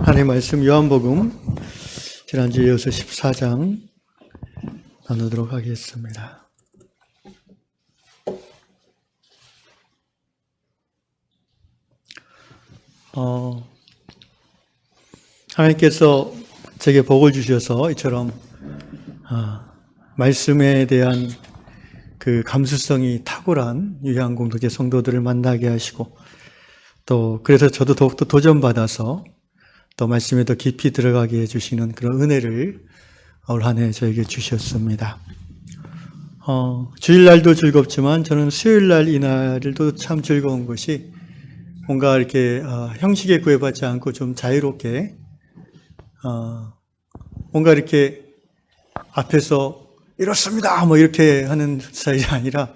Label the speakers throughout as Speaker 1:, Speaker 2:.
Speaker 1: 하나님의 말씀 요한복음 지난주에 이어서 14장 나누도록 하겠습니다. 하나님께서 제게 복을 주셔서 이처럼 말씀에 대한 그 감수성이 탁월한 유향 공동체 성도들을 만나게 하시고, 또 그래서 저도 더욱더 도전받아서 또 말씀에 더 깊이 들어가게 해주시는 그런 은혜를 올 한 해 저에게 주셨습니다. 주일날도 즐겁지만 저는 수요일날 이날도 참 즐거운 것이 뭔가 이렇게 형식에 구애받지 않고 좀 자유롭게 뭔가 이렇게 앞에서 이렇습니다 뭐 이렇게 하는 스타일이 아니라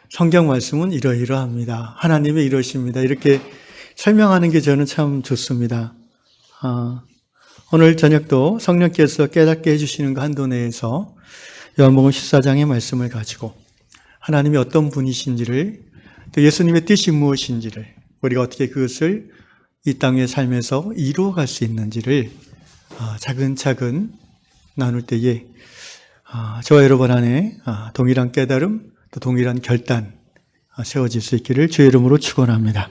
Speaker 1: 성경 말씀은 이러이러합니다, 하나님이 이러십니다, 이렇게 설명하는 게 저는 참 좋습니다. 오늘 저녁도 성령께서 깨닫게 해주시는 그 한도 내에서 요한복음 14장의 말씀을 가지고 하나님이 어떤 분이신지를, 또 예수님의 뜻이 무엇인지를, 우리가 어떻게 그것을 이 땅의 삶에서 이루어갈 수 있는지를 차근차근 나눌 때에 저와 여러분 안에 동일한 깨달음, 또 동일한 결단 세워질 수 있기를 주의 이름으로 축원합니다.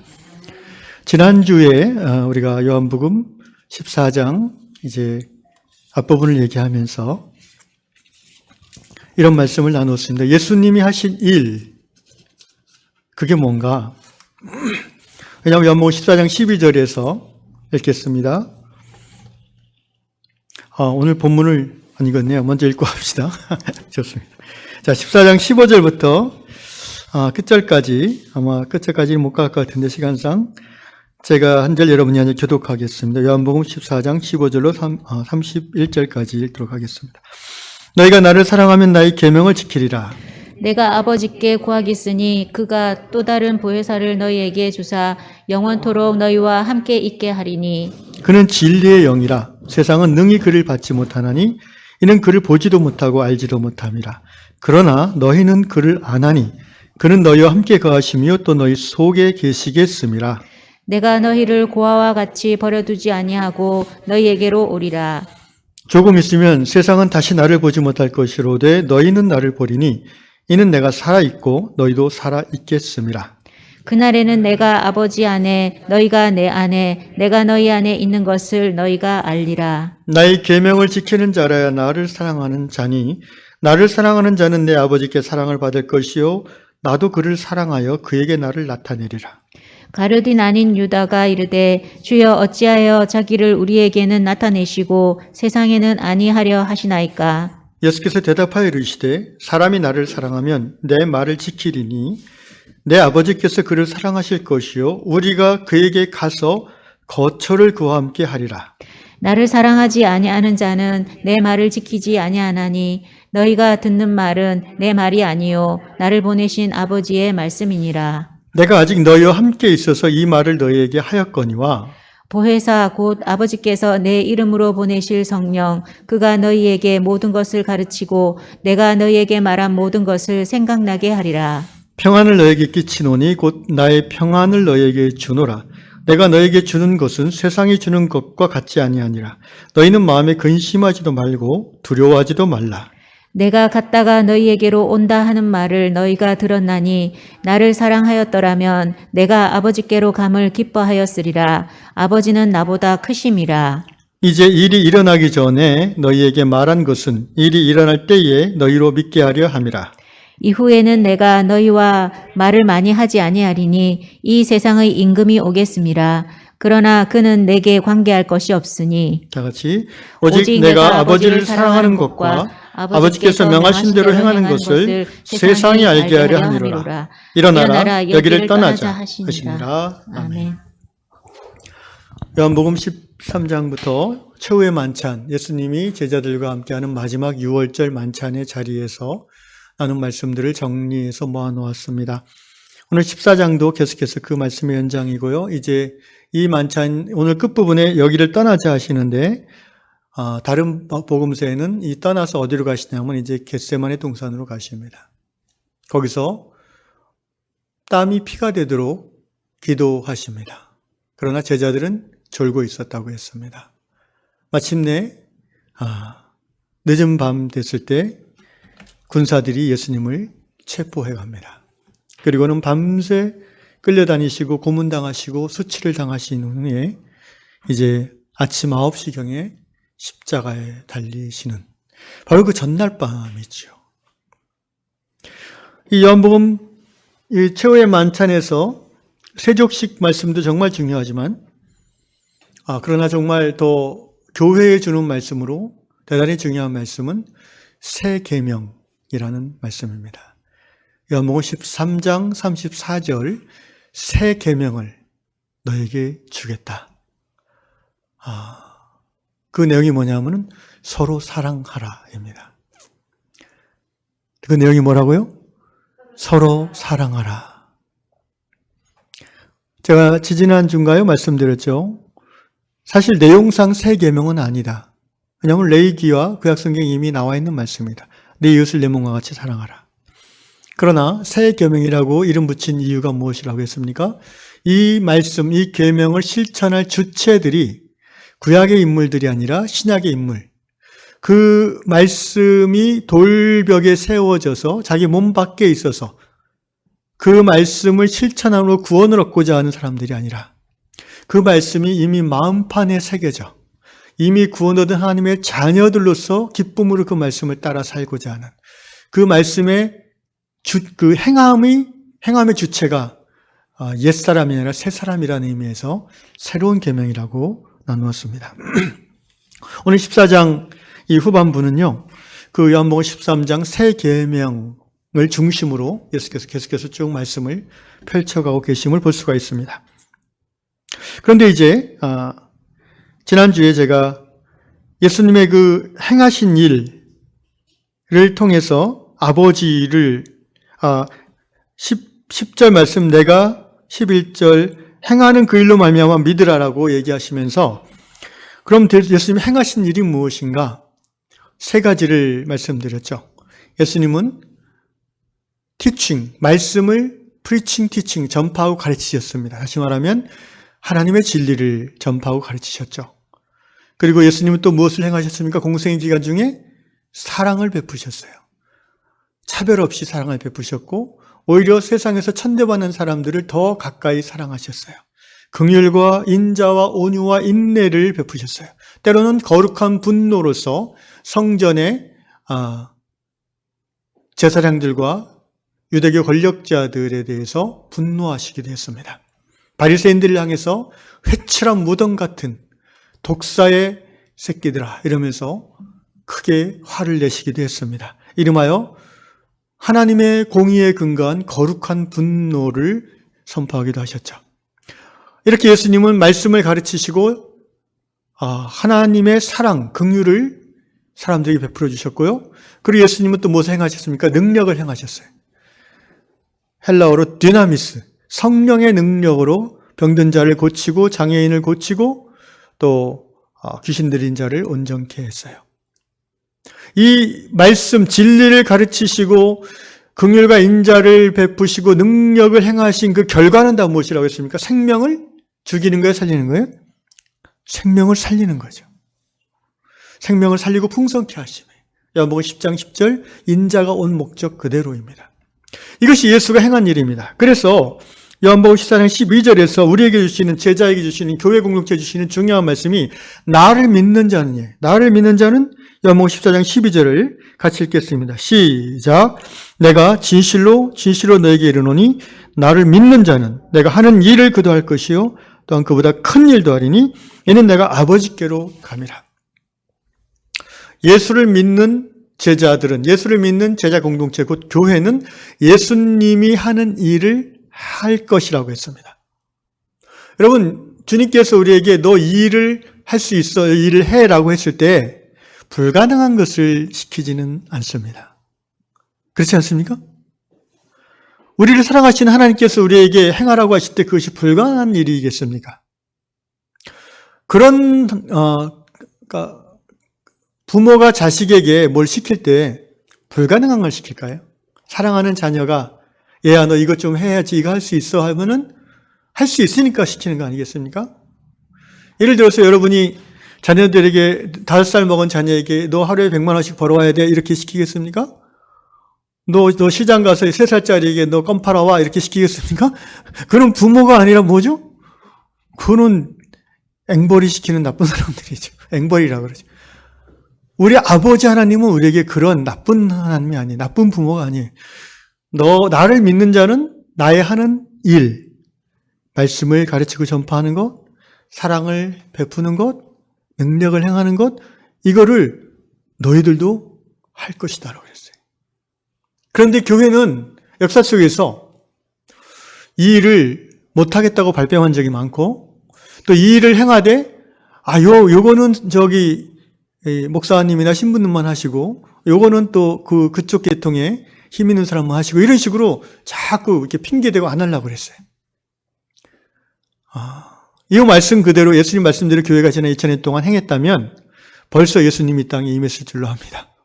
Speaker 1: 지난주에 우리가 요한복음 14장 이제 앞부분을 얘기하면서 이런 말씀을 나눴습니다. 예수님이 하신 일, 그게 뭔가? 왜냐하면 요한복음 14장 12절에서 읽겠습니다. 오늘 본문을 안 읽었네요. 먼저 읽고 합시다. 좋습니다. 자, 14장 15절부터 끝절까지, 아마 끝절까지는 못 갈 것 같은데 시간상 제가 한 절 여러분이 아니라 교독하겠습니다. 요한복음 14장 15절로 31절까지 읽도록 하겠습니다. 너희가 나를 사랑하면 나의 계명을 지키리라.
Speaker 2: 내가 아버지께 구하겠으니 그가 또 다른 보혜사를 너희에게 주사 영원토록 너희와 함께 있게 하리니.
Speaker 1: 그는 진리의 영이라. 세상은 능히 그를 받지 못하나니 이는 그를 보지도 못하고 알지도 못함이라. 그러나 너희는 그를 아나니 그는 너희와 함께 거하시며 또 너희 속에 계시겠음이라.
Speaker 2: 내가 너희를 고아와 같이 버려두지 아니하고 너희에게로 오리라.
Speaker 1: 조금 있으면 세상은 다시 나를 보지 못할 것이로되 너희는 나를 보리니 이는 내가 살아있고 너희도 살아있겠음이라.
Speaker 2: 그날에는 내가 아버지 안에 너희가 내 안에 내가 너희 안에 있는 것을 너희가 알리라.
Speaker 1: 나의 계명을 지키는 자라야 나를 사랑하는 자니 나를 사랑하는 자는 내 아버지께 사랑을 받을 것이요 나도 그를 사랑하여 그에게 나를 나타내리라.
Speaker 2: 가룟 아닌 유다가 이르되 주여 어찌하여 자기를 우리에게는 나타내시고 세상에는 아니하려 하시나이까.
Speaker 1: 예수께서 대답하여 이르시되 사람이 나를 사랑하면 내 말을 지키리니 내 아버지께서 그를 사랑하실 것이요 우리가 그에게 가서 거처를 그와 함께 하리라.
Speaker 2: 나를 사랑하지 아니하는 자는 내 말을 지키지 아니하나니 너희가 듣는 말은 내 말이 아니요 나를 보내신 아버지의 말씀이니라.
Speaker 1: 내가 아직 너희와 함께 있어서 이 말을 너희에게 하였거니와
Speaker 2: 보혜사 곧 아버지께서 내 이름으로 보내실 성령 그가 너희에게 모든 것을 가르치고 내가 너희에게 말한 모든 것을 생각나게 하리라.
Speaker 1: 평안을 너희에게 끼치노니 곧 나의 평안을 너희에게 주노라. 내가 너희에게 주는 것은 세상이 주는 것과 같지 아니하니라. 너희는 마음에 근심하지도 말고 두려워하지도 말라.
Speaker 2: 내가 갔다가 너희에게로 온다 하는 말을 너희가 들었나니 나를 사랑하였더라면 내가 아버지께로 감을 기뻐하였으리라. 아버지는 나보다 크심이라.
Speaker 1: 이제 일이 일어나기 전에 너희에게 말한 것은 일이 일어날 때에 너희로 믿게 하려 함이라.
Speaker 2: 이후에는 내가 너희와 말을 많이 하지 아니하리니 이 세상의 임금이 오겠음이라. 그러나 그는 내게 관계할 것이 없으니
Speaker 1: 다 같이 오직 내가 아버지를 사랑하는 것과 아버지께서 명하신 대로 행하는 것을 세상이 알게 하려 함이로라. 일어나라 여기를 떠나자 하시니라.
Speaker 2: 아멘.
Speaker 1: 요한복음 13장부터 최후의 만찬, 예수님이 제자들과 함께하는 마지막 유월절 만찬의 자리에서 나눈 말씀들을 정리해서 모아놓았습니다. 오늘 14장도 계속해서 그 말씀의 연장이고요. 이제 이 만찬 오늘 끝부분에 여기를 떠나자 하시는데 다른 복음서에는 이 떠나서 어디로 가시냐면 이제 겟세마네 동산으로 가십니다. 거기서 땀이 피가 되도록 기도하십니다. 그러나 제자들은 졸고 있었다고 했습니다. 마침내 늦은 밤 됐을 때 군사들이 예수님을 체포해 갑니다. 그리고는 밤새 끌려다니시고 고문당하시고 수치를 당하신 후에 이제 아침 9시경에 십자가에 달리시는 바로 그 전날 밤이죠. 이 요한복음 이 최후의 만찬에서 세족식 말씀도 정말 중요하지만 그러나 정말 더 교회에 주는 말씀으로 대단히 중요한 말씀은 새 계명이라는 말씀입니다. 요한복음 13장 34절 새 계명을 너에게 주겠다. 그 내용이 뭐냐면은 서로 사랑하라입니다. 그 내용이 뭐라고요? 서로 사랑하라. 제가 지지난주인가요? 말씀드렸죠. 사실 내용상 새 계명은 아니다. 왜냐하면 레위기와 구약성경에 이미 나와 있는 말씀입니다. 내 이웃을 내 몸과 같이 사랑하라. 그러나 새 계명이라고 이름 붙인 이유가 무엇이라고 했습니까? 이 말씀, 이 계명을 실천할 주체들이 구약의 인물들이 아니라 신약의 인물. 그 말씀이 돌벽에 세워져서 자기 몸 밖에 있어서 그 말씀을 실천함으로 구원을 얻고자 하는 사람들이 아니라 그 말씀이 이미 마음판에 새겨져 이미 구원 얻은 하나님의 자녀들로서 기쁨으로 그 말씀을 따라 살고자 하는 그 말씀의 그 행함의 주체가 옛사람이 아니라 새사람이라는 의미에서 새로운 계명이라고 나누었습니다. 오늘 14장 이 후반부는요, 그 요한복음 13장 새 계명을 중심으로 예수께서 계속해서 쭉 말씀을 펼쳐가고 계심을 볼 수가 있습니다. 그런데 이제 지난주에 제가 예수님의 그 행하신 일을 통해서 아버지를 10절 말씀 내가 11절 행하는 그 일로 말미암아 믿으라라고 얘기하시면서 그럼 예수님이 행하신 일이 무엇인가? 세 가지를 말씀드렸죠. 예수님은 teaching, 말씀을 preaching, teaching, 전파하고 가르치셨습니다. 다시 말하면 하나님의 진리를 전파하고 가르치셨죠. 그리고 예수님은 또 무엇을 행하셨습니까? 공생의 기간 중에 사랑을 베푸셨어요. 차별 없이 사랑을 베푸셨고 오히려 세상에서 천대받는 사람들을 더 가까이 사랑하셨어요. 긍휼과 인자와 온유와 인내를 베푸셨어요. 때로는 거룩한 분노로서 성전의 제사장들과 유대교 권력자들에 대해서 분노하시기도 했습니다. 바리새인들을 향해서 회칠한 무덤 같은 독사의 새끼들아 이러면서 크게 화를 내시기도 했습니다. 이름하여 하나님의 공의에 근거한 거룩한 분노를 선포하기도 하셨죠. 이렇게 예수님은 말씀을 가르치시고 하나님의 사랑, 긍휼을 사람들에게 베풀어 주셨고요. 그리고 예수님은 또 무엇을 행하셨습니까? 능력을 행하셨어요. 헬라어로 디나미스, 성령의 능력으로 병든 자를 고치고 장애인을 고치고 또 귀신 들린 자를 온전케 했어요. 이 말씀 진리를 가르치시고 긍휼과 인자를 베푸시고 능력을 행하신 그 결과는 다 무엇이라고 했습니까? 생명을 죽이는 거예요? 살리는 거예요? 생명을 살리는 거죠. 생명을 살리고 풍성케 하심에 요한복음 10장 10절 인자가 온 목적 그대로입니다. 이것이 예수가 행한 일입니다. 그래서 요한복음 14장 12절에서 우리에게 주시는 제자에게 주시는 교회 공동체에 주시는 중요한 말씀이 나를 믿는 자는 요한복음 14장 12절을 같이 읽겠습니다. 시작. 내가 진실로 너에게 이르노니 나를 믿는 자는 내가 하는 일을 그도 할 것이요 또한 그보다 큰 일도 하리니 이는 내가 아버지께로 감이라. 예수를 믿는 제자들은 예수를 믿는 제자 공동체 곧 교회는 예수님이 하는 일을 할 것이라고 했습니다. 여러분 주님께서 우리에게 너 이 일을 할 수 있어 이 일을 해라고 했을 때 불가능한 것을 시키지는 않습니다. 그렇지 않습니까? 우리를 사랑하시는 하나님께서 우리에게 행하라고 하실 때 그것이 불가능한 일이겠습니까? 그런 부모가 자식에게 뭘 시킬 때 불가능한 걸 시킬까요? 사랑하는 자녀가 얘야 너 이것 좀 해야지 이거 할 수 있어 하면은 할 수 있으니까 시키는 거 아니겠습니까? 예를 들어서 여러분이 자녀들에게 5살 먹은 자녀에게 너 하루에 100만 원씩 벌어와야 돼 이렇게 시키겠습니까? 너 시장 가서 3살짜리에게 너 껌 팔아와 이렇게 시키겠습니까? 그런 부모가 아니라 뭐죠? 그거는 앵벌이 시키는 나쁜 사람들이죠. 앵벌이라고 그러죠. 우리 아버지 하나님은 우리에게 그런 나쁜 하나님이 아니에요. 나쁜 부모가 아니에요. 나를 믿는 자는 나의 하는 일, 말씀을 가르치고 전파하는 것, 사랑을 베푸는 것, 능력을 행하는 것, 이거를 너희들도 할 것이다라고 그랬어요. 그런데 교회는 역사 속에서 이 일을 못하겠다고 발뺌한 적이 많고, 또 이 일을 행하되, 요거는 목사님이나 신부님만 하시고, 요거는 또 그쪽 계통에 힘 있는 사람만 하시고, 이런 식으로 자꾸 이렇게 핑계대고 안 하려고 그랬어요. 이 말씀 그대로 예수님 말씀대로 교회가 지난 2000년 동안 행했다면 벌써 예수님이 이 땅에 임했을 줄로 합니다.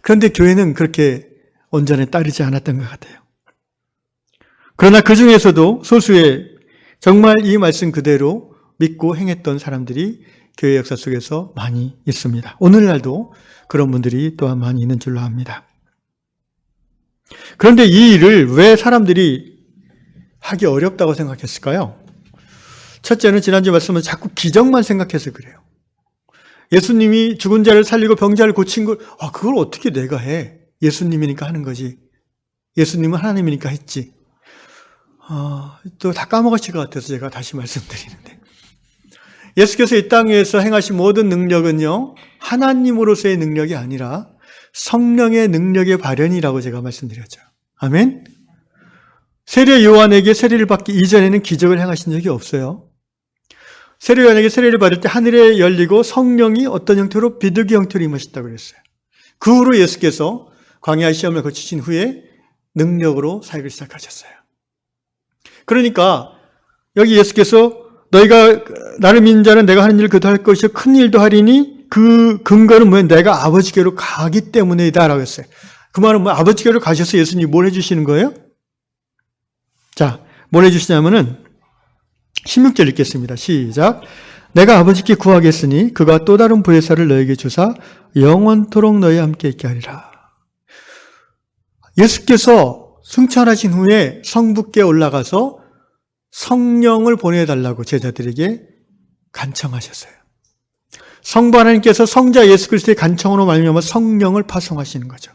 Speaker 1: 그런데 교회는 그렇게 온전히 따르지 않았던 것 같아요. 그러나 그 중에서도 소수의 정말 이 말씀 그대로 믿고 행했던 사람들이 교회 역사 속에서 많이 있습니다. 오늘날도 그런 분들이 또한 많이 있는 줄로 압니다. 그런데 이 일을 왜 사람들이 하기 어렵다고 생각했을까요? 첫째는 지난주 말씀은 자꾸 기적만 생각해서 그래요. 예수님이 죽은 자를 살리고 병자를 고친 걸, 그걸 어떻게 내가 해? 예수님이니까 하는 거지. 예수님은 하나님이니까 했지. 또 다 까먹으실 것 같아서 제가 다시 말씀드리는데. 예수께서 이 땅에서 행하신 모든 능력은요, 하나님으로서의 능력이 아니라 성령의 능력의 발현이라고 제가 말씀드렸죠. 아멘? 세례 요한에게 세례를 받기 이전에는 기적을 행하신 적이 없어요. 세례 요한에게 세례를 받을 때 하늘에 열리고 성령이 어떤 형태로 비둘기 형태로 임하셨다고 그랬어요. 그 후로 예수께서 광야 시험을 거치신 후에 능력으로 사역을 시작하셨어요. 그러니까 여기 예수께서 너희가 나를 믿는 자는 내가 하는 일을 그도 할 것이요 큰 일도 하리니 그 근거는 뭐예요? 내가 아버지께로 가기 때문이다 라고 했어요. 그 말은 아버지께로 가셔서 예수님이 뭘 해주시는 거예요? 자, 뭘 해주시냐면은 16절 읽겠습니다. 시작. 내가 아버지께 구하겠으니 그가 또 다른 보혜사를 너에게 주사 영원토록 너희와 함께 있게 하리라. 예수께서 승천하신 후에 성부께 올라가서 성령을 보내달라고 제자들에게 간청하셨어요. 성부 하나님께서 성자 예수 그리스도의 간청으로 말미암아 성령을 파송하시는 거죠.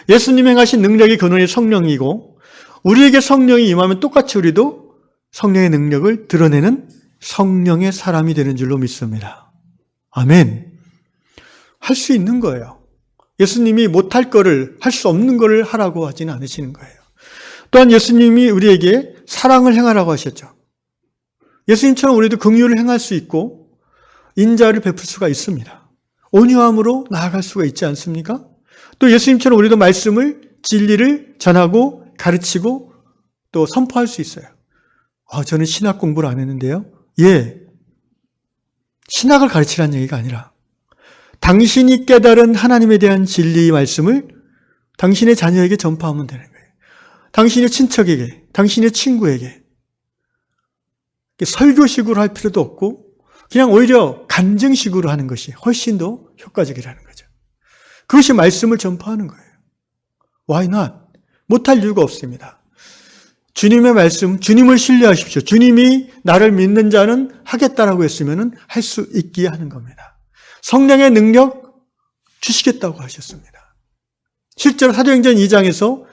Speaker 1: 예수님 행하신 능력이 근원이 성령이고 우리에게 성령이 임하면 똑같이 우리도 성령의 능력을 드러내는 성령의 사람이 되는 줄로 믿습니다. 아멘. 할 수 있는 거예요. 예수님이 못할 거를, 할 수 없는 거를 하라고 하지는 않으시는 거예요. 또한 예수님이 우리에게 사랑을 행하라고 하셨죠. 예수님처럼 우리도 긍휼을 행할 수 있고 인자를 베풀 수가 있습니다. 온유함으로 나아갈 수가 있지 않습니까? 또 예수님처럼 우리도 말씀을, 진리를 전하고 가르치고 또 선포할 수 있어요. 저는 신학 공부를 안 했는데요. 신학을 가르치라는 얘기가 아니라 당신이 깨달은 하나님에 대한 진리 말씀을 당신의 자녀에게 전파하면 되는 거예요. 당신의 친척에게, 당신의 친구에게. 설교식으로 할 필요도 없고 그냥 오히려 간증식으로 하는 것이 훨씬 더 효과적이라는 거죠. 그것이 말씀을 전파하는 거예요. Why not? 못할 이유가 없습니다. 주님의 말씀, 주님을 신뢰하십시오. 주님이 나를 믿는 자는 하겠다라고 했으면 할 수 있게 하는 겁니다. 성령의 능력 주시겠다고 하셨습니다. 실제로 사도행전 2장에서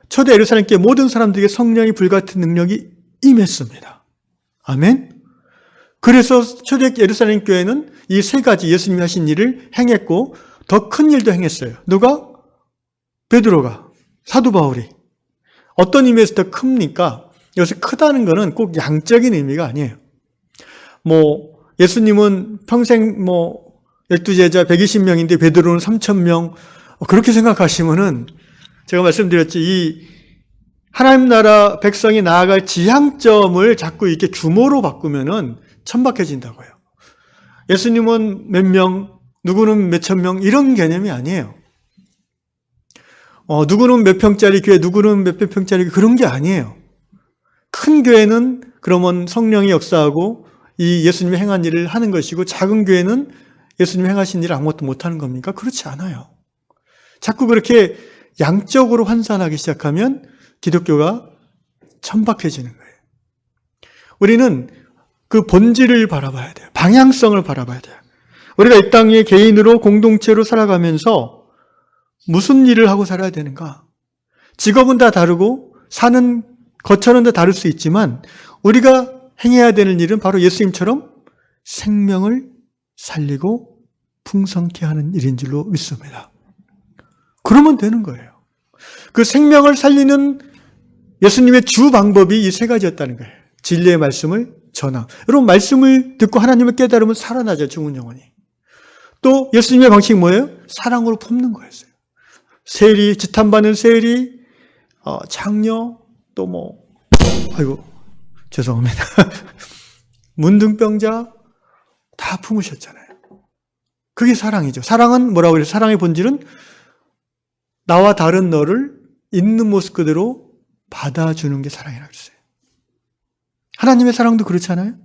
Speaker 1: 초대 예루살렘교회 모든 사람들에게 성령이 불같은 능력이 임했습니다. 아멘. 그래서 초대 예루살렘 교회는 이 세 가지 예수님이 하신 일을 행했고 더 큰 일도 행했어요. 누가? 베드로가, 사도 바울이. 어떤 의미에서 더 큽니까? 여기서 크다는 것은 꼭 양적인 의미가 아니에요. 예수님은 평생 12제자 120명인데 베드로는 3,000명. 그렇게 생각하시면은 제가 말씀드렸지, 이 하나님 나라 백성이 나아갈 지향점을 자꾸 이렇게 규모로 바꾸면은 천박해진다고요. 예수님은 몇 명, 누구는 몇천 명, 이런 개념이 아니에요. 누구는 몇 평짜리 교회, 누구는 몇백 평짜리 교회, 그런 게 아니에요. 큰 교회는 그러면 성령이 역사하고 이 예수님이 행한 일을 하는 것이고 작은 교회는 예수님이 행하신 일을 아무것도 못하는 겁니까? 그렇지 않아요. 자꾸 그렇게 양적으로 환산하기 시작하면 기독교가 천박해지는 거예요. 우리는 그 본질을 바라봐야 돼요. 방향성을 바라봐야 돼요. 우리가 이 땅에 개인으로 공동체로 살아가면서 무슨 일을 하고 살아야 되는가? 직업은 다 다르고 사는 거처는 다 다를 수 있지만 우리가 행해야 되는 일은 바로 예수님처럼 생명을 살리고 풍성케 하는 일인 줄로 믿습니다. 그러면 되는 거예요. 그 생명을 살리는 예수님의 주 방법이 이 세 가지였다는 거예요. 진리의 말씀을 전함. 여러분 말씀을 듣고 하나님을 깨달으면 살아나죠. 죽은 영혼이. 또 예수님의 방식이 뭐예요? 사랑으로 품는 거였어요. 세리, 지탄받는 세리, 장녀, 또 뭐 아이고 죄송합니다. 문둥병자 다 품으셨잖아요. 그게 사랑이죠. 사랑은 뭐라고 그래요? 사랑의 본질은 나와 다른 너를 있는 모습 그대로 받아주는 게 사랑이라고 했어요. 하나님의 사랑도 그렇잖아요.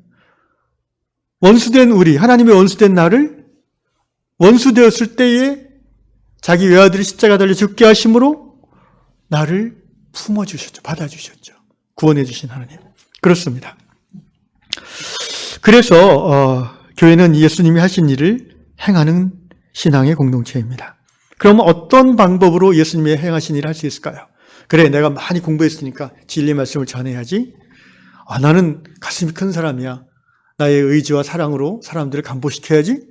Speaker 1: 원수된 우리, 하나님의 원수된 나를 원수되었을 때에 자기 외아들이 십자가 달려 죽게 하심으로 나를 품어주셨죠. 받아주셨죠. 구원해 주신 하나님. 그렇습니다. 그래서 교회는 예수님이 하신 일을 행하는 신앙의 공동체입니다. 그러면 어떤 방법으로 예수님이 행하신 일을 할 수 있을까요? 그래, 내가 많이 공부했으니까 진리의 말씀을 전해야지. 나는 가슴이 큰 사람이야. 나의 의지와 사랑으로 사람들을 감보시켜야지.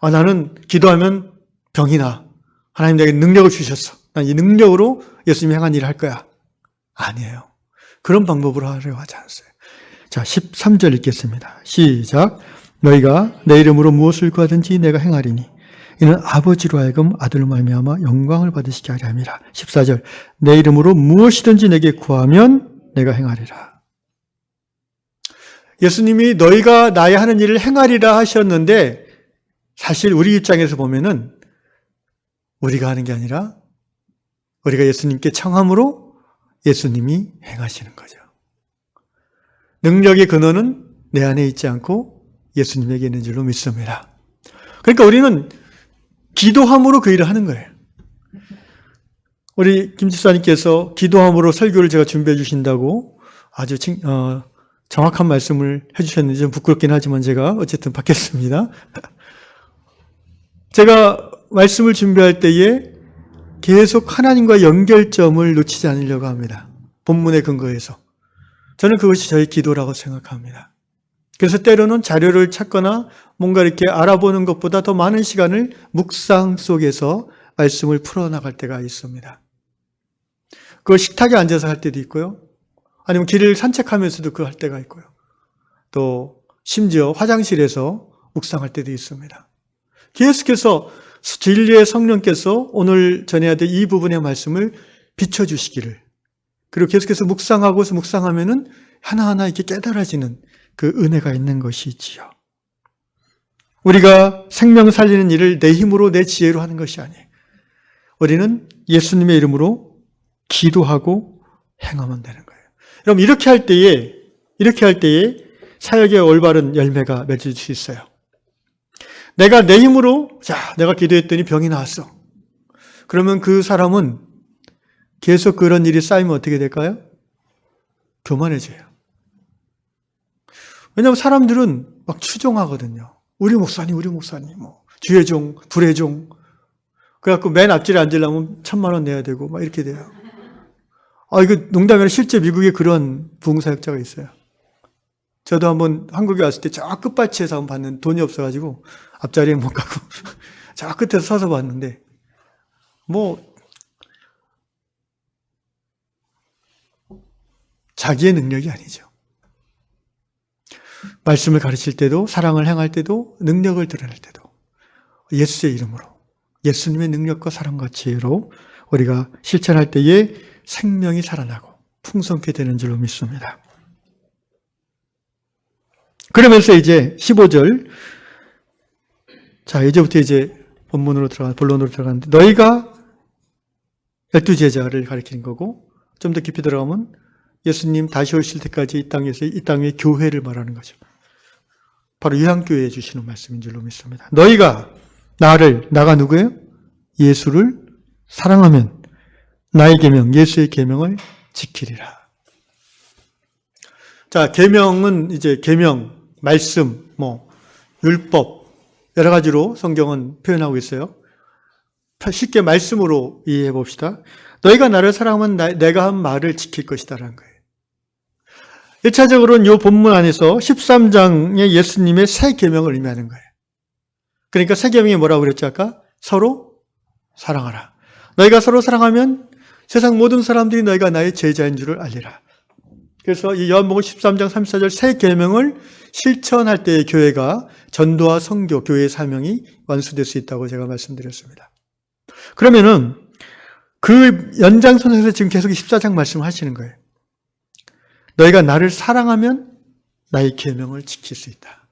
Speaker 1: 나는 기도하면 병이 나. 하나님 내게 능력을 주셨어. 난 이 능력으로 예수님이 행한 일을 할 거야. 아니에요. 그런 방법으로 하려고 하지 않았어요. 자, 13절 읽겠습니다. 시작. 너희가 내 이름으로 무엇을 구하든지 내가 행하리니 이는 아버지로 하여금 아들로 말미암아 영광을 받으시게 하려 함이라. 14절. 내 이름으로 무엇이든지 내게 구하면 내가 행하리라. 예수님이 너희가 나의 하는 일을 행하리라 하셨는데 사실 우리 입장에서 보면은 우리가 하는 게 아니라 우리가 예수님께 청함으로 예수님이 행하시는 거죠. 능력의 근원은 내 안에 있지 않고 예수님에게 있는 줄로 믿습니다. 그러니까 우리는 기도함으로 그 일을 하는 거예요. 우리 김 집사님께서 기도함으로 설교를 제가 준비해 주신다고 아주 정확한 말씀을 해주셨는지 좀 부끄럽긴 하지만 제가 어쨌든 받겠습니다. 제가 말씀을 준비할 때에 계속 하나님과 연결점을 놓치지 않으려고 합니다. 본문에 근거해서. 저는 그것이 저의 기도라고 생각합니다. 그래서 때로는 자료를 찾거나 뭔가 이렇게 알아보는 것보다 더 많은 시간을 묵상 속에서 말씀을 풀어나갈 때가 있습니다. 그걸 식탁에 앉아서 할 때도 있고요. 아니면 길을 산책하면서도 그거 할 때가 있고요. 또 심지어 화장실에서 묵상할 때도 있습니다. 계속해서 진리의 성령께서 오늘 전해야 될 이 부분의 말씀을 비춰주시기를, 그리고 계속해서 묵상하면은 하나하나 이렇게 깨달아지는 그 은혜가 있는 것이지요. 우리가 생명 살리는 일을 내 힘으로 내 지혜로 하는 것이 아니에요. 우리는 예수님의 이름으로 기도하고 행하면 되는 거예요. 여러분 이렇게 할 때에 사역의 올바른 열매가 맺을 수 있어요. 내가 내 힘으로 내가 기도했더니 병이 나왔어. 그러면 그 사람은 계속 그런 일이 쌓이면 어떻게 될까요? 교만해져요. 왜냐하면 사람들은 막 추종하거든요. 우리 목사님, 뭐 주의 종, 불의 종. 그래갖고 맨 앞줄에 앉으려면 1,000,000원 내야 되고 막 이렇게 돼요. 이거 농담이 아니라 실제 미국에 그런 부흥사역자가 있어요. 저도 한번 한국에 왔을 때 저 끝발치에서 한번 봤는데 돈이 없어가지고 앞자리에 못 가고 저 끝에서 서서 봤는데 자기의 능력이 아니죠. 말씀을 가르칠 때도 사랑을 행할 때도 능력을 드러낼 때도 예수의 이름으로 예수님의 능력과 사랑과 지혜로 우리가 실천할 때에 생명이 살아나고 풍성케 되는 줄로 믿습니다. 그러면서 이제 15절, 이제부터 본론으로 들어가는데 너희가 12제자를 가리키는 거고, 좀 더 깊이 들어가면 예수님 다시 오실 때까지 이 땅의 교회를 말하는 거죠. 바로 요한교회에 주시는 말씀인 줄로 믿습니다. 나가 누구예요? 예수를 사랑하면 나의 계명, 예수의 계명을 지키리라. 자, 계명은 이제 계명, 말씀, 율법 여러 가지로 성경은 표현하고 있어요. 쉽게 말씀으로 이해해 봅시다. 너희가 나를 사랑하면 내가 한 말을 지킬 것이다라는 거예요. 1차적으로는 이 본문 안에서 13장의 예수님의 새 계명을 의미하는 거예요. 그러니까 새 계명이 뭐라고 그랬죠 아까? 서로 사랑하라. 너희가 서로 사랑하면 세상 모든 사람들이 너희가 나의 제자인 줄을 알리라. 그래서 이 요한복음 13장 34절 새 계명을 실천할 때의 교회가 전도와 선교, 교회의 사명이 완수될 수 있다고 제가 말씀드렸습니다. 그러면은 그 연장선에서 지금 계속 14장 말씀을 하시는 거예요. 너희가 나를 사랑하면 나의 계명을 지킬 수 있다.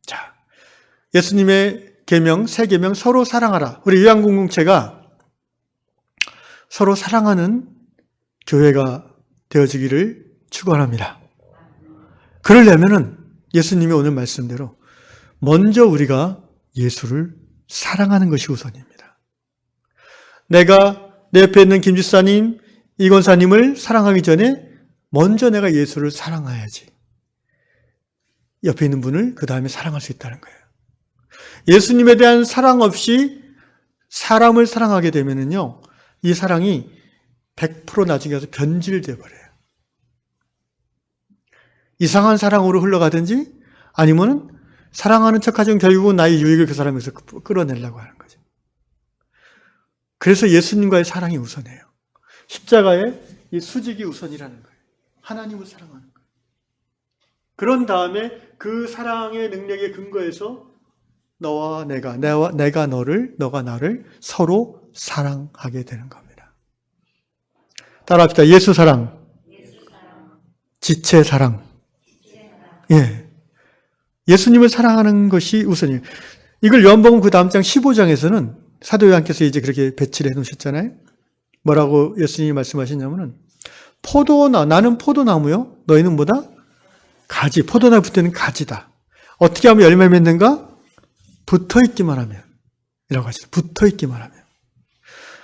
Speaker 1: 자, 예수님의 계명, 새 계명 서로 사랑하라. 우리 요한공동체가 서로 사랑하는 교회가 되어지기를 축원합니다. 그러려면은 예수님이 오늘 말씀대로 먼저 우리가 예수를 사랑하는 것이 우선입니다. 내가 내 옆에 있는 김 집사님, 이 권사님을 사랑하기 전에 먼저 내가 예수를 사랑해야지. 옆에 있는 분을 그 다음에 사랑할 수 있다는 거예요. 예수님에 대한 사랑 없이 사람을 사랑하게 되면은요, 이 사랑이 100% 나중에 가서 변질돼 버려요. 이상한 사랑으로 흘러가든지 아니면은 사랑하는 척하지만 결국은 나의 유익을 그 사람에서 끌어내려고 하는 거죠. 그래서 예수님과의 사랑이 우선해요. 십자가의 이 수직이 우선이라는 거예요. 하나님을 사랑하는 거예요. 그런 다음에 그 사랑의 능력의 근거에서 내가 너를, 너가 나를 서로 사랑하게 되는 겁니다. 따라합시다. 예수 사랑, 지체 사랑. 예. 예수님을 사랑하는 것이 우선이에요. 이걸 요한복음 그 다음 장 15장에서는 사도 요한께서 이제 그렇게 배치를 해 놓으셨잖아요. 뭐라고 예수님이 말씀하셨냐면은 나는 포도나무요. 너희는 뭐다? 가지. 포도나무 붙어있는 가지다. 어떻게 하면 열매 맺는가? 붙어있기만 하면. 이라고 하시죠. 붙어있기만 하면.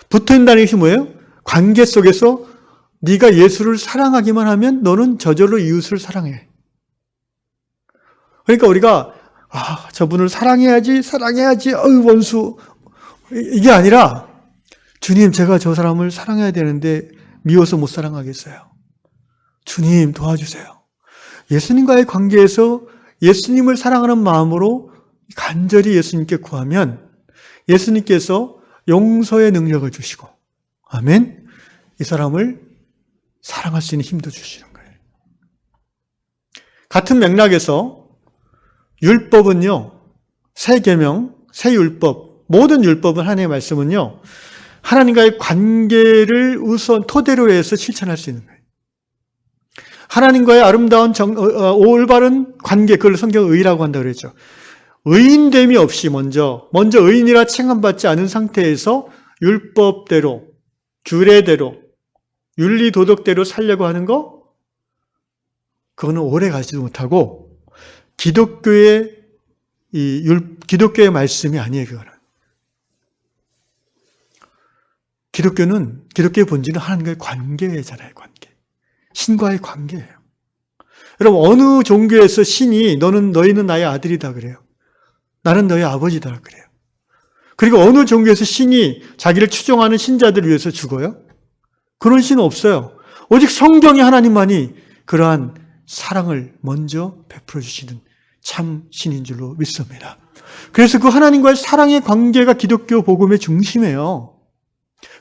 Speaker 1: 붙어있다는 것이 뭐예요? 관계 속에서 네가 예수를 사랑하기만 하면 너는 저절로 이웃을 사랑해. 그러니까 우리가 저분을 사랑해야지 원수 이게 아니라 주님 제가 저 사람을 사랑해야 되는데 미워서 못 사랑하겠어요. 주님 도와주세요. 예수님과의 관계에서 예수님을 사랑하는 마음으로 간절히 예수님께 구하면 예수님께서 용서의 능력을 주시고 아멘. 이 사람을 사랑할 수 있는 힘도 주시는 거예요. 같은 맥락에서 율법은요, 새 계명, 새 율법, 모든 율법은 하나님의 말씀은요, 하나님과의 관계를 우선 토대로 해서 실천할 수 있는 거예요. 하나님과의 아름다운 올바른 관계, 그걸 성경은 의라고 한다고 그랬죠. 의인됨이 없이 먼저 의인이라 칭함받지 않은 상태에서 율법대로, 규례대로, 윤리 도덕대로 살려고 하는 거, 그거는 오래 가지도 못하고 기독교의 말씀이 아니에요, 그거는. 기독교의 본질은 하나님과의 관계잖아요, 관계. 신과의 관계예요. 여러분, 어느 종교에서 신이 너희는 나의 아들이다 그래요. 나는 너의 아버지다 그래요. 그리고 어느 종교에서 신이 자기를 추종하는 신자들을 위해서 죽어요? 그런 신은 없어요. 오직 성경의 하나님만이 그러한 사랑을 먼저 베풀어 주시는 참 신인 줄로 믿습니다. 그래서 그 하나님과의 사랑의 관계가 기독교 복음의 중심이에요.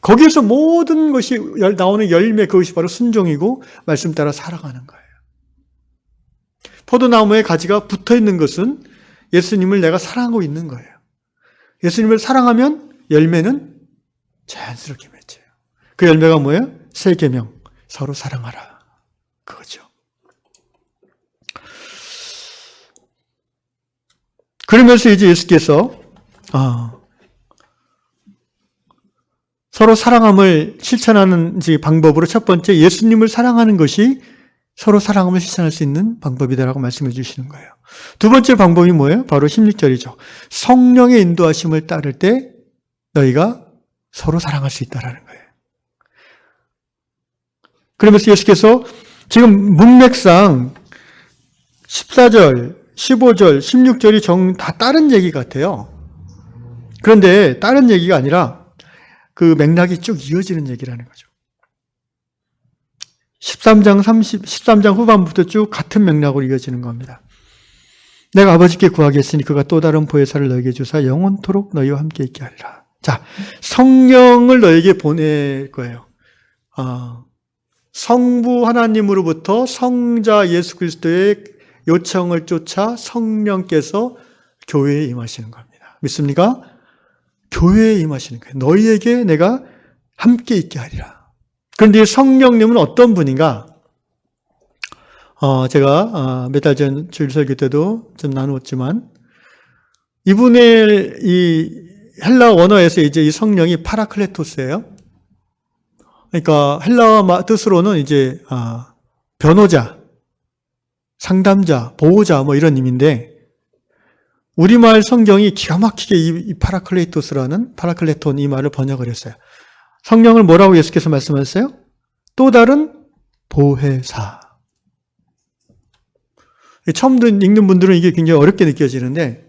Speaker 1: 거기에서 모든 것이 나오는 열매, 그것이 바로 순종이고 말씀 따라 살아가는 거예요. 포도나무에 가지가 붙어 있는 것은 예수님을 내가 사랑하고 있는 거예요. 예수님을 사랑하면 열매는 자연스럽게 맺혀요. 그 열매가 뭐예요? 새 계명, 서로 사랑하라. 그거죠. 그러면서 이제 예수께서 서로 사랑함을 실천하는 방법으로 첫 번째 예수님을 사랑하는 것이 서로 사랑함을 실천할 수 있는 방법이다라고 말씀해 주시는 거예요. 두 번째 방법이 뭐예요? 바로 16절이죠. 성령의 인도하심을 따를 때 너희가 서로 사랑할 수 있다라는 거예요. 그러면서 예수께서 지금 문맥상 14절, 15절, 16절이 다 다른 얘기 같아요. 그런데 다른 얘기가 아니라 그 맥락이 쭉 이어지는 얘기라는 거죠. 13장 후반부터 쭉 같은 맥락으로 이어지는 겁니다. 내가 아버지께 구하겠으니 그가 또 다른 보혜사를 너에게 주사 영원토록 너희와 함께 있게 하리라. 자, 성령을 너에게 보낼 거예요. 성부 하나님으로부터 성자 예수 그리스도의 요청을 쫓아 성령께서 교회에 임하시는 겁니다. 믿습니까? 교회에 임하시는 거예요. 너희에게 내가 함께 있게 하리라. 그런데 성령님은 어떤 분인가? 제가 몇 달 전 주일설교 때도 좀 나누었지만 이분의 이 헬라 원어에서 이제 이 성령이 파라클레토스예요. 그러니까 헬라어 뜻으로는 이제 변호자, 상담자, 보호자 뭐 이런 의미인데 우리말 성경이 기가 막히게 이 파라클레톤 이 말을 번역을 했어요. 성령을 뭐라고 예수께서 말씀하셨어요? 또 다른 보혜사. 처음 읽는 분들은 이게 굉장히 어렵게 느껴지는데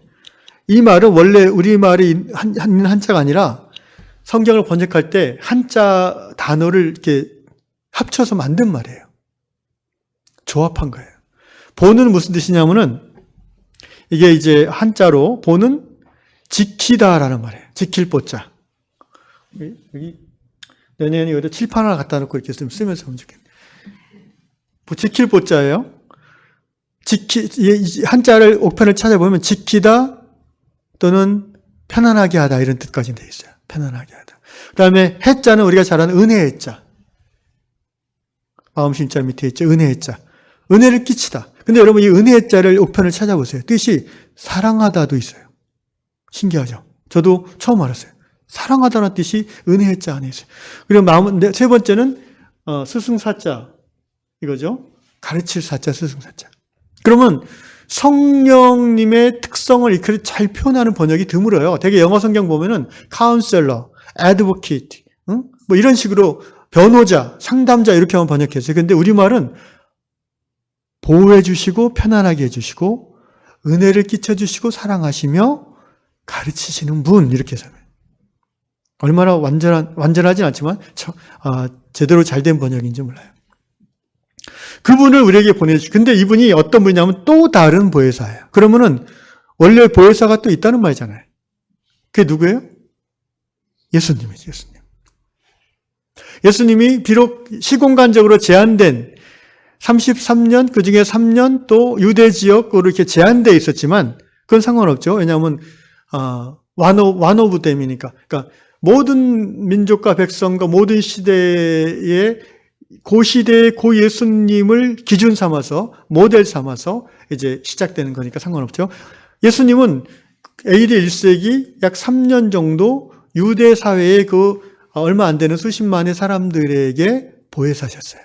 Speaker 1: 이 말은 원래 우리말이 한자가 아니라 성경을 번역할 때 한자 단어를 이렇게 합쳐서 만든 말이에요. 조합한 거예요. 보는 무슨 뜻이냐면은 이게 이제 한자로 보는 지키다라는 말이에요. 지킬 보자. 여기 내년에 여기다 칠판 하나 갖다 놓고 이렇게 좀 쓰면서 하면 좋겠네. 지킬 보자예요. 한자를 옥편을 찾아보면 지키다 또는 편안하게 하다 이런 뜻까지 되어 있어요. 편안하게 하다. 그 다음에 해자는 우리가 잘 아는 은혜의 자. 마음심자 밑에 있죠. 은혜의 자. 은혜를 끼치다. 근데 여러분 이 은혜의 자를 옥편을 찾아보세요. 뜻이 사랑하다도 있어요. 신기하죠? 저도 처음 알았어요. 사랑하다는 뜻이 은혜의 자 안에 있어요. 그리고 세 번째는 스승사자 이거죠. 가르칠 사자, 스승사자. 그러면 성령님의 특성을 이렇게 잘 표현하는 번역이 드물어요. 되게 영어 성경 보면은 카운셀러, 애드보케이트, 뭐 이런 식으로 변호자, 상담자 이렇게 하면 번역했어요. 근데 우리말은 보호해 주시고 편안하게 해 주시고 은혜를 끼쳐 주시고 사랑하시며 가르치시는 분 이렇게 해서 얼마나 완전하진 않지만 제대로 잘된 번역인지 몰라요. 그분을 우리에게 보내주시고 근데 이분이 어떤 분이냐면 또 다른 보혜사예요. 그러면은 원래 보혜사가 또 있다는 말이잖아요. 그게 누구예요? 예수님이죠. 예수님이 비록 시공간적으로 제한된 33년 그중에 3년 또 유대 지역으로 이렇게 제한되어 있었지만 그건 상관없죠. 왜냐하면 완오브댐이니까. 그러니까 모든 민족과 백성과 모든 시대에 그 시대의 고 예수님을 기준 삼아서 모델 삼아서 이제 시작되는 거니까 상관없죠. 예수님은 AD 1세기 약 3년 정도 유대 사회의 그 얼마 안 되는 수십만의 사람들에게 보혜사셨어요.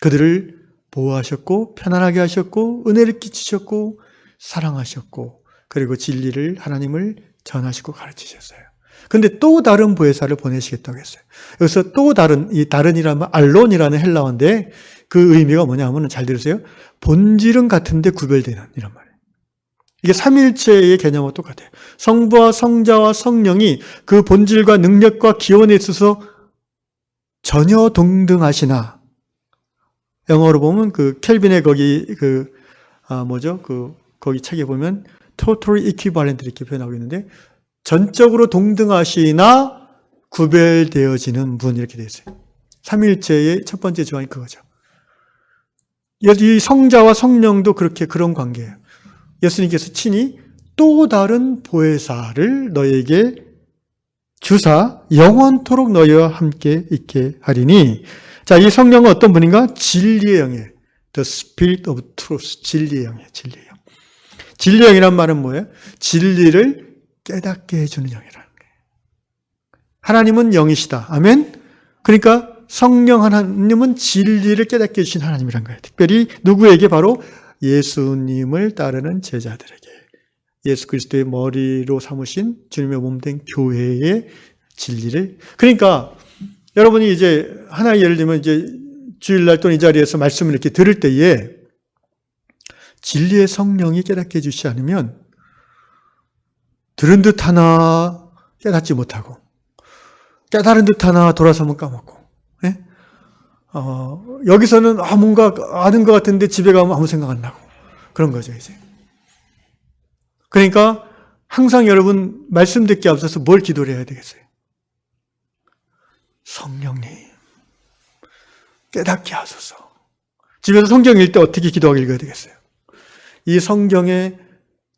Speaker 1: 그들을 보호하셨고 편안하게 하셨고 은혜를 끼치셨고 사랑하셨고 그리고 진리를 하나님을 전하시고 가르치셨어요. 근데 또 다른 보혜사를 보내시겠다고 했어요. 여기서 또 다른, 이 다른이라면 알론이라는 헬라어인데 그 의미가 뭐냐면 잘 들으세요. 본질은 같은데 구별되는 이란 말이에요. 이게 삼일체의 개념과 똑같아요. 성부와 성자와 성령이 그 본질과 능력과 기원에 있어서 전혀 동등하시나 영어로 보면 그 켈빈의 거기 거기 책에 보면 totally equivalent 이렇게 표현하고 있는데 전적으로 동등하시나 구별되어지는 분 이렇게 되어 있어요. 삼일체의 첫 번째 조항이 그거죠. 이 성자와 성령도 그런 관계예요. 예수님께서 친히 또 다른 보혜사를 너에게 주사 영원토록 너희와 함께 있게 하리니 자, 이 성령은 어떤 분인가? 진리의 영이에요. The Spirit of Truth. 진리의 영이에요. 진리의 영. 진리의 영이란 말은 뭐예요? 진리를 깨닫게 해주는 영이라는 거예요. 하나님은 영이시다. 아멘? 그러니까 성령 하나님은 진리를 깨닫게 해주신 하나님이란 거예요. 특별히 누구에게? 바로 예수님을 따르는 제자들에게. 예수 그리스도의 머리로 삼으신 주님의 몸된 교회의 진리를. 그러니까 여러분이 이제 하나의 예를 들면 이제 주일날 또는 이 자리에서 말씀을 이렇게 들을 때에 진리의 성령이 깨닫게 해주지 않으면 들은 듯 하나 깨닫지 못하고 깨달은 듯 하나 돌아서면 까먹고, 예? 여기서는 뭔가 아는 것 같은데 집에 가면 아무 생각 안 나고 그런 거죠 이제. 그러니까 항상 여러분 말씀 듣기 앞서서 뭘 기도를 해야 되겠어요? 성령님 깨닫게 하소서. 집에서 성경 읽을 때 어떻게 기도하기 읽어야 되겠어요? 이 성경의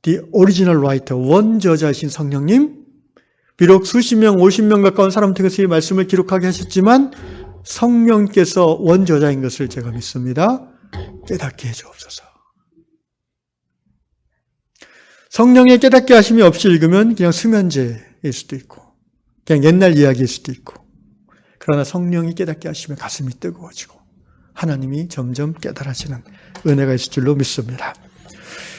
Speaker 1: the original writer, 원저자이신 성령님, 비록 수십 명, 50명 가까운 사람 통해서 이 말씀을 기록하게 하셨지만 성령께서 원저자인 것을 제가 믿습니다. 깨닫게 해주옵소서. 성령의 깨닫게 하심이 없이 읽으면 그냥 수면제일 수도 있고 그냥 옛날 이야기일 수도 있고, 그러나 성령이 깨닫게 하시면 가슴이 뜨거워지고 하나님이 점점 깨달아지는 은혜가 있을 줄로 믿습니다.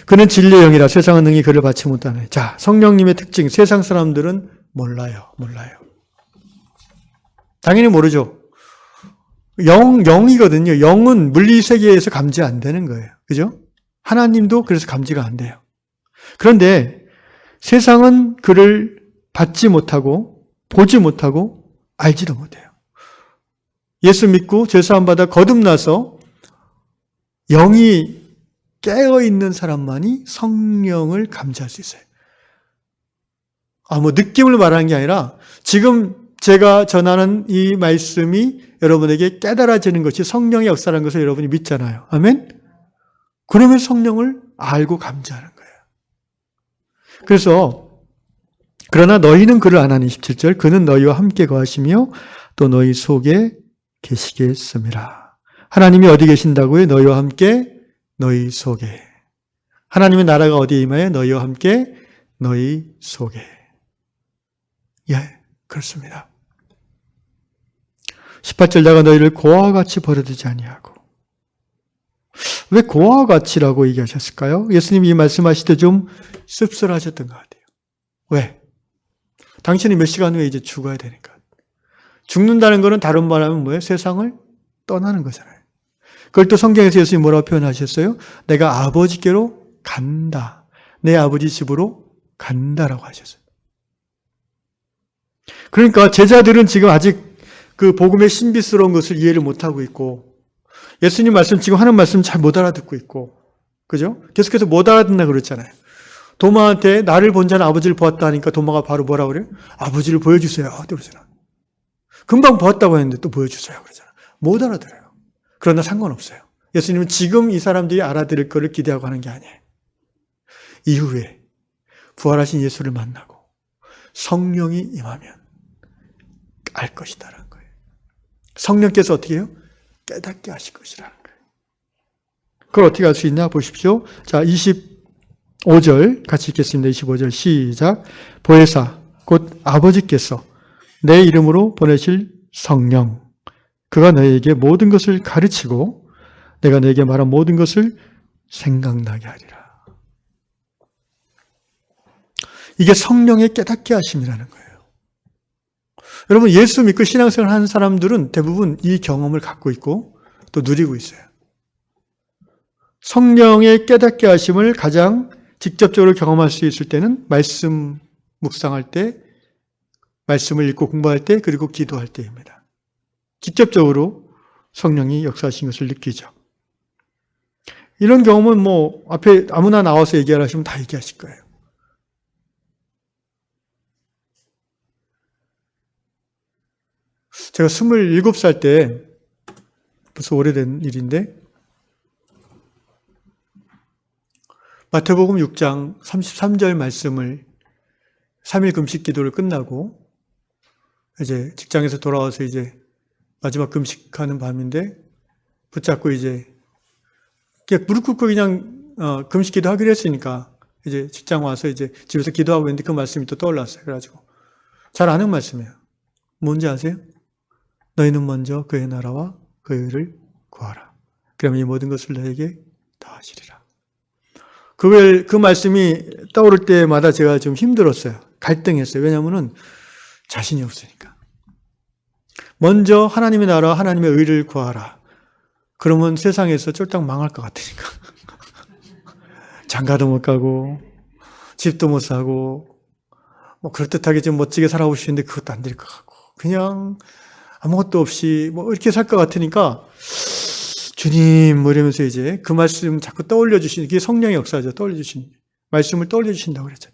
Speaker 1: 그는 진리의 영이라 세상은 능히 그를 받지 못하네. 자, 성령님의 특징, 세상 사람들은 몰라요. 당연히 모르죠. 영이거든요. 영은 물리세계에서 감지 안 되는 거예요. 그죠? 하나님도 그래서 감지가 안 돼요. 그런데 세상은 그를 받지 못하고 보지 못하고 알지도 못해요. 예수 믿고 죄사함 받아 거듭나서 영이 깨어있는 사람만이 성령을 감지할 수 있어요. 느낌을 말하는 게 아니라 지금 제가 전하는 이 말씀이 여러분에게 깨달아지는 것이 성령의 역사라는 것을 여러분이 믿잖아요. 아멘? 그러면 성령을 알고 감지하는 거예요. 그래서 그러나 너희는 그를 안 하니 17절 그는 너희와 함께 거하시며 또 너희 속에 계시겠습니다. 하나님이 어디 계신다고요? 너희와 함께 너희 속에. 하나님의 나라가 어디에 임하여? 너희와 함께 너희 속에. 예, 그렇습니다. 18절 내가 너희를 고아와 같이 버려두지 아니하고. 왜 고아와 같이라고 얘기하셨을까요? 예수님이 이 말씀하실 때 좀 씁쓸하셨던 것 같아요. 왜? 당신이 몇 시간 후에 이제 죽어야 되니까. 죽는다는 것은 다른 말하면 뭐예요? 세상을 떠나는 거잖아요. 그걸 또 성경에서 예수님이 뭐라고 표현하셨어요? 내가 아버지께로 간다. 내 아버지 집으로 간다라고 하셨어요. 그러니까 제자들은 지금 아직 그 복음의 신비스러운 것을 이해를 못하고 있고 예수님 말씀 지금 하는 말씀 잘 못 알아듣고 있고, 그죠? 계속해서 못 알아듣나 그랬잖아요. 도마한테 나를 본 자는 아버지를 보았다 하니까 도마가 바로 뭐라고 그래요? 아버지를 보여주세요. 그러잖아. 금방 보았다고 했는데 또 보여주세요. 그러잖아. 못 알아들어요. 그러나 상관없어요. 예수님은 지금 이 사람들이 알아들을 것을 기대하고 하는 게 아니에요. 이후에 부활하신 예수를 만나고 성령이 임하면 알 것이다라는 거예요. 성령께서 어떻게 해요? 깨닫게 하실 것이라는 거예요. 그걸 어떻게 알 수 있나 보십시오. 자, 25절 같이 읽겠습니다. 25절 시작. 보혜사 곧 아버지께서 내 이름으로 보내실 성령 그가 너희에게 모든 것을 가르치고 내가 너에게 말한 모든 것을 생각나게 하리라. 이게 성령의 깨닫게 하심이라는 거예요. 여러분 예수 믿고 신앙생활 하는 사람들은 대부분 이 경험을 갖고 있고 또 누리고 있어요. 성령의 깨닫게 하심을 가장 직접적으로 경험할 수 있을 때는 말씀 묵상할 때, 말씀을 읽고 공부할 때, 그리고 기도할 때입니다. 직접적으로 성령이 역사하신 것을 느끼죠. 이런 경험은 뭐 앞에 아무나 나와서 얘기하라 하시면 다 얘기하실 거예요. 제가 27살 때, 벌써 오래된 일인데, 마태복음 6장 33절 말씀을 3일 금식 기도를 끝나고, 이제 직장에서 돌아와서 이제 마지막 금식하는 밤인데, 붙잡고 이제, 무릎 꿇고 그냥, 금식 기도 하기로 했으니까, 이제 직장 와서 이제 집에서 기도하고 있는데 그 말씀이 또 떠올랐어요. 그래가지고. 잘 아는 말씀이에요. 뭔지 아세요? 너희는 먼저 그의 나라와 그의 의를 구하라. 그러면 이 모든 것을 너에게 더하시리라. 그 말씀이 떠오를 때마다 제가 좀 힘들었어요. 갈등했어요. 왜냐하면 자신이 없으니까. 먼저 하나님의 나라와 하나님의 의를 구하라. 그러면 세상에서 쫄딱 망할 것 같으니까. 장가도 못 가고 집도 못 사고 뭐 그럴듯하게 좀 멋지게 살아보고 싶은데 그것도 안 될 것 같고 그냥 아무것도 없이 뭐 이렇게 살 것 같으니까 주님 뭐 이러면서 이제 그 말씀 자꾸 떠올려 주시는 게 성령의 역사죠. 떠올려 주신 말씀을 떠올려 주신다고 그랬죠.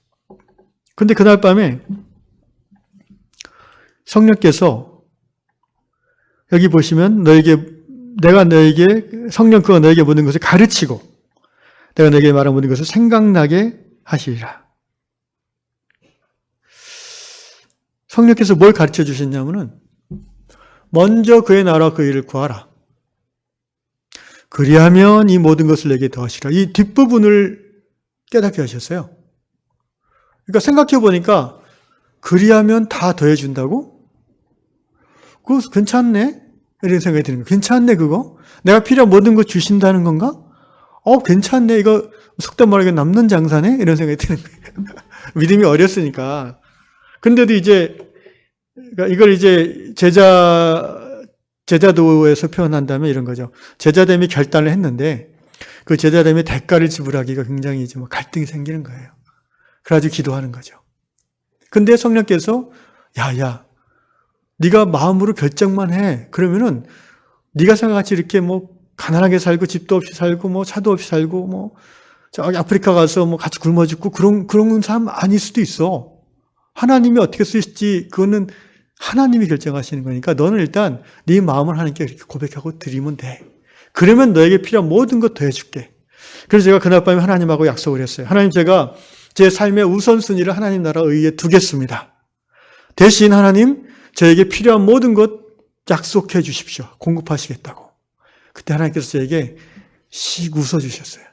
Speaker 1: 근데 그날 밤에 성령께서 여기 보시면 내가 너에게 성령 그가 너에게 모든 것을 가르치고 내가 너에게 말한 모든 것을 생각나게 하시리라. 성령께서 뭘 가르쳐 주셨냐면은 먼저 그의 나라와 그의 일을 구하라. 그리하면 이 모든 것을 내게 더하시라. 이 뒷부분을 깨닫게 하셨어요. 그러니까 생각해 보니까 그리하면 다 더해 준다고? 그거 괜찮네? 이런 생각이 드는 거예요. 괜찮네 그거? 내가 필요한 모든 것 주신다는 건가? 괜찮네. 이거 속된 말하기에 남는 장사네? 이런 생각이 드는 거예요. 믿음이 어렸으니까. 근데도 이제 그러니까 이걸 이제 제자도에서 표현한다면 이런 거죠. 제자됨이 결단을 했는데 그 제자됨의 대가를 지불하기가 굉장히 이제 뭐 갈등이 생기는 거예요. 그래가지고 기도하는 거죠. 근데 성령께서 야, 네가 마음으로 결정만 해. 그러면은 네가 생각같이 이렇게 뭐 가난하게 살고 집도 없이 살고 뭐 차도 없이 살고 뭐 저기 아프리카 가서 뭐 같이 굶어 죽고 그런 사람 아닐 수도 있어. 하나님이 어떻게 쓰실지 그거는 하나님이 결정하시는 거니까 너는 일단 네 마음을 하나님께 이렇게 고백하고 드리면 돼. 그러면 너에게 필요한 모든 것 더해줄게. 그래서 제가 그날 밤에 하나님하고 약속을 했어요. 하나님 제가 제 삶의 우선순위를 하나님 나라 의에 두겠습니다. 대신 하나님 저에게 필요한 모든 것 약속해 주십시오. 공급하시겠다고. 그때 하나님께서 저에게 씩 웃어주셨어요.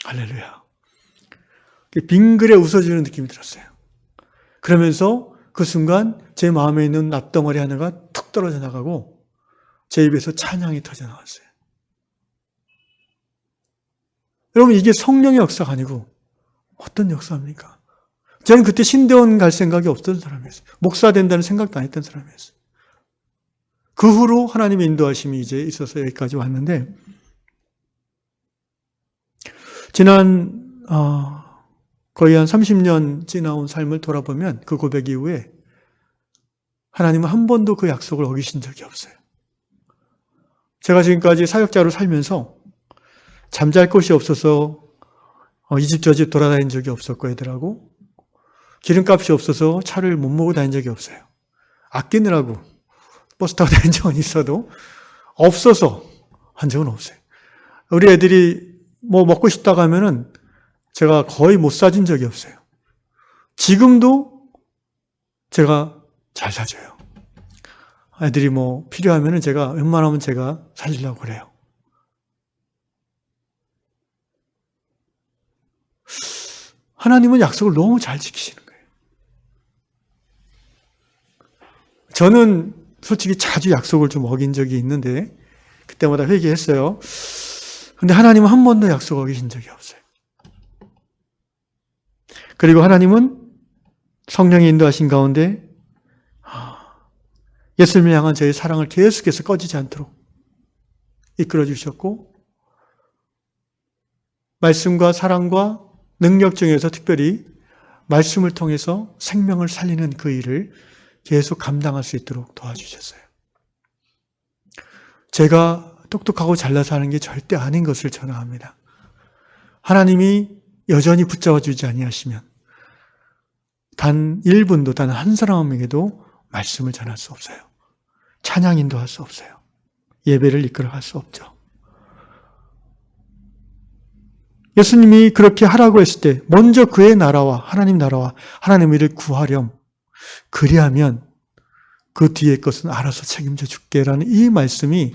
Speaker 1: 할렐루야. 빙그레 웃어주는 느낌이 들었어요. 그러면서 그 순간 제 마음에 있는 납덩어리 하나가 툭 떨어져 나가고 제 입에서 찬양이 터져 나왔어요. 여러분 이게 성령의 역사가 아니고 어떤 역사입니까? 저는 그때 신대원 갈 생각이 없던 사람이었어요. 목사 된다는 생각도 안 했던 사람이었어요. 그 후로 하나님의 인도하심이 이제 있어서 여기까지 왔는데 지난 거의 한 30년 지나온 삶을 돌아보면 그 고백 이후에 하나님은 한 번도 그 약속을 어기신 적이 없어요. 제가 지금까지 사역자로 살면서 잠잘 곳이 없어서 이 집 저 집 돌아다닌 적이 없었고 애들하고 기름값이 없어서 차를 못 몰고 다닌 적이 없어요. 아끼느라고 버스 타고 다닌 적은 있어도 없어서 한 적은 없어요. 우리 애들이 뭐 먹고 싶다고 하면은 제가 거의 못 사준 적이 없어요. 지금도 제가 잘 사줘요. 애들이 뭐 필요하면은 제가 웬만하면 제가 살리려고 그래요. 하나님은 약속을 너무 잘 지키시는 거예요. 저는 솔직히 자주 약속을 좀 어긴 적이 있는데 그때마다 회개했어요. 근데 하나님은 한 번도 약속 어기신 적이 없어요. 그리고 하나님은 성령이 인도하신 가운데 예수님을 향한 저의 사랑을 계속해서 꺼지지 않도록 이끌어 주셨고 말씀과 사랑과 능력 중에서 특별히 말씀을 통해서 생명을 살리는 그 일을 계속 감당할 수 있도록 도와주셨어요. 제가 똑똑하고 잘나서 하는 게 절대 아닌 것을 전합니다. 하나님이 여전히 붙잡아 주지 아니하시면 단 1분도 단 한 사람에게도 말씀을 전할 수 없어요. 찬양 인도할 수 없어요. 예배를 이끌어갈 수 없죠. 예수님이 그렇게 하라고 했을 때 먼저 그의 나라와 하나님의 일을 구하렴. 그리하면 그 뒤에 것은 알아서 책임져 줄게라는 이 말씀이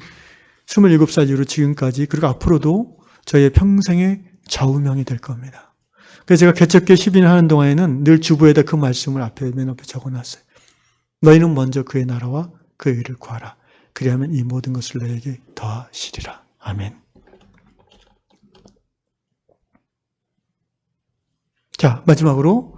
Speaker 1: 27살 이후로 지금까지 그리고 앞으로도 저의 평생의 좌우명이 될 겁니다. 그래서 제가 개척교회 10년 하는 동안에는 늘 주부에다 그 말씀을 맨 앞에 적어놨어요. 너희는 먼저 그의 나라와 그의 의를 구하라. 그리하면 이 모든 것을 너에게 더하시리라. 아멘. 자, 마지막으로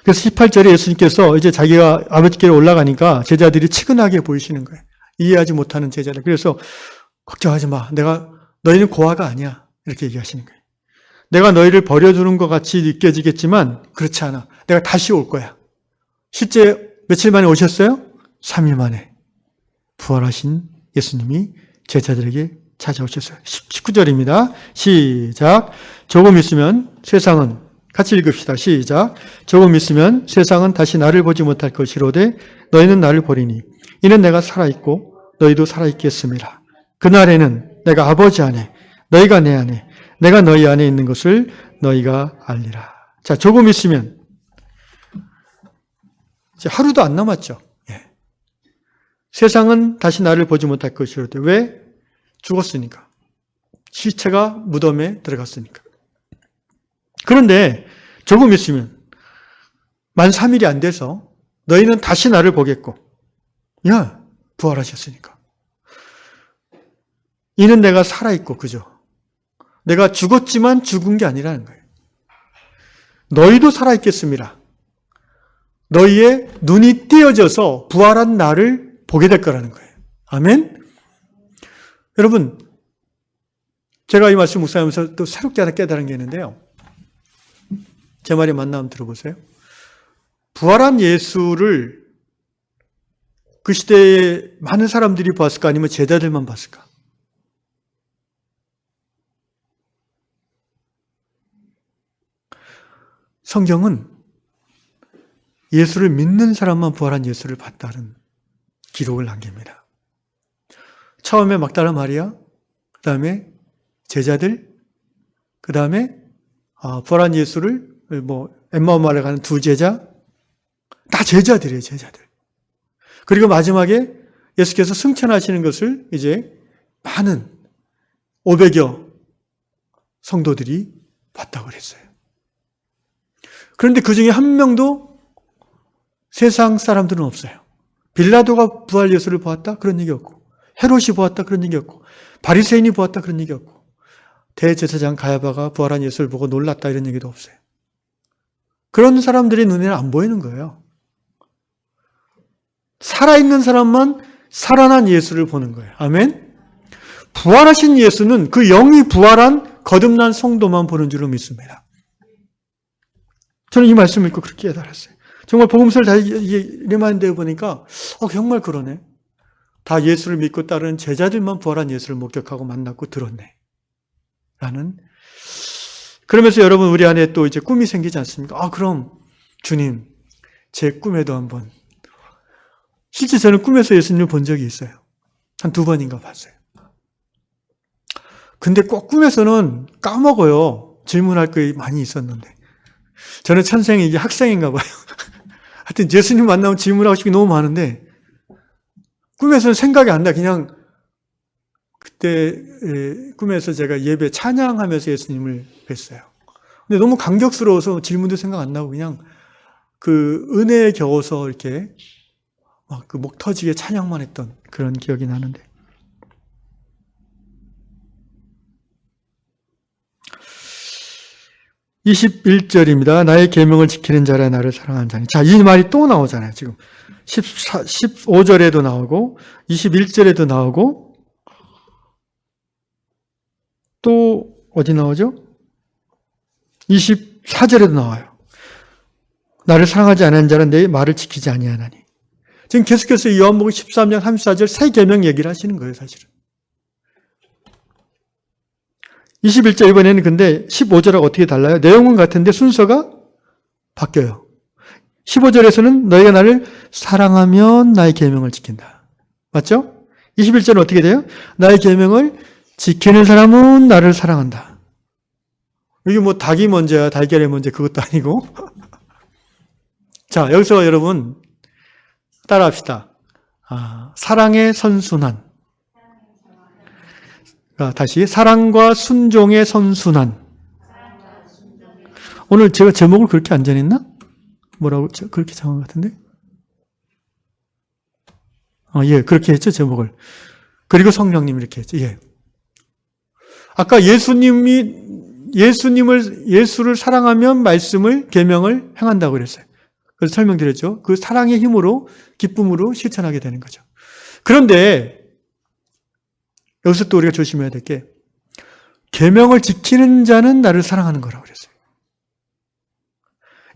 Speaker 1: 그래서 18절에 예수님께서 이제 자기가 아버지께로 올라가니까 제자들이 치근하게 보이시는 거예요. 이해하지 못하는 제자들. 그래서 걱정하지 마. 너희는 고아가 아니야. 이렇게 얘기하시는 거예요. 내가 너희를 버려두는 것 같이 느껴지겠지만 그렇지 않아. 내가 다시 올 거야. 실제 며칠 만에 오셨어요? 3일 만에 부활하신 예수님이 제자들에게 찾아오셨어요. 19절입니다. 시작. 조금 있으면 세상은, 같이 읽읍시다. 시작. 조금 있으면 세상은 다시 나를 보지 못할 것이로되 너희는 나를 보리니 이는 내가 살아있고 너희도 살아있겠음이라. 그날에는 내가 아버지 안에, 너희가 내 안에, 내가 너희 안에 있는 것을 너희가 알리라. 자, 조금 있으면 이제 하루도 안 남았죠. 예. 세상은 다시 나를 보지 못할 것이로되 왜? 죽었으니까. 시체가 무덤에 들어갔으니까. 그런데 조금 있으면 만 3일이 안 돼서 너희는 다시 나를 보겠고, 야, 부활하셨으니까. 이는 내가 살아있고, 그죠? 내가 죽었지만 죽은 게 아니라는 거예요. 너희도 살아있겠습니다. 너희의 눈이 띄어져서 부활한 나를 보게 될 거라는 거예요. 아멘? 여러분, 제가 이 말씀 묵상하면서 또 새롭게 하나 깨달은 게 있는데요. 제 말이 맞나 한번 들어보세요. 부활한 예수를 그 시대에 많은 사람들이 봤을까? 아니면 제자들만 봤을까? 성경은 예수를 믿는 사람만 부활한 예수를 봤다는 기록을 남깁니다. 처음에 막달라 마리아, 그 다음에 제자들, 그 다음에 부활한 예수를 엠마오 마을에 가는 두 제자, 다 제자들이에요, 제자들. 그리고 마지막에 예수께서 승천하시는 것을 이제 많은 500여 성도들이 봤다고 그랬어요. 그런데 그 중에 한 명도 세상 사람들은 없어요. 빌라도가 부활 예수를 보았다? 그런 얘기 없고, 헤롯이 보았다? 그런 얘기 없고, 바리새인이 보았다? 그런 얘기 없고, 대제사장 가야바가 부활한 예수를 보고 놀랐다? 이런 얘기도 없어요. 그런 사람들의 눈에는 안 보이는 거예요. 살아있는 사람만 살아난 예수를 보는 거예요. 아멘? 부활하신 예수는 그 영이 부활한 거듭난 성도만 보는 줄로 믿습니다. 저는 이 말씀을 읽고 그렇게 깨달았어요. 정말 복음서를 다 리마인드해 보니까 정말 그러네. 다 예수를 믿고 따르는 제자들만 부활한 예수를 목격하고 만났고 들었네. 라는. 그러면서 여러분 우리 안에 또 이제 꿈이 생기지 않습니까? 그럼 주님 제 꿈에도 한번. 실제 저는 꿈에서 예수님을 본 적이 있어요. 한 2번인가 봤어요. 근데 꼭 꿈에서는 까먹어요. 질문할 게 많이 있었는데. 저는 천생이 이제 학생인가 봐요. 하여튼 예수님 만나면 질문하고 싶은 게 너무 많은데 꿈에서는 생각이 안 나. 그냥 그때 꿈에서 제가 예배 찬양하면서 예수님을 뵀어요. 근데 너무 감격스러워서 질문도 생각 안 나고 그냥 그 은혜에 겨워서 이렇게 막 그 목 터지게 찬양만 했던 그런 기억이 나는데. (21절입니다) 나의 계명을 지키는 자라 나를 사랑하는 자니. 자, 이 말이 또 나오잖아요. 지금 15절에도 나오고 21절에도 나오고 또 어디 나오죠? 24절에도 나와요. 나를 사랑하지 않은 자는 내 말을 지키지 아니하나니. 지금 계속해서 요한복음 13장 34절 새 계명 얘기를 하시는 거예요, 사실은. 21절 이번에는 근데 15절하고 어떻게 달라요? 내용은 같은데 순서가 바뀌어요. 15절에서는 너희가 나를 사랑하면 나의 계명을 지킨다. 맞죠? 21절은 어떻게 돼요? 나의 계명을 지키는 사람은 나를 사랑한다. 이게 뭐 닭이 먼저야 달걀이 먼저 그것도 아니고. 자, 여기서 여러분 따라합시다. 사랑의 선순환. 다시 사랑과 순종의 선순환. 오늘 제가 제목을 그렇게 안 정했나? 뭐라고 그렇게 정한 것 같은데? 예, 그렇게 했죠, 제목을. 그리고 성령님 이렇게 했죠. 예. 아까 예수를 사랑하면 말씀을, 계명을 행한다고 그랬어요. 그래서 설명드렸죠. 그 사랑의 힘으로, 기쁨으로 실천하게 되는 거죠. 그런데 여기서 또 우리가 조심해야 될 게, 계명을 지키는 자는 나를 사랑하는 거라고 그랬어요.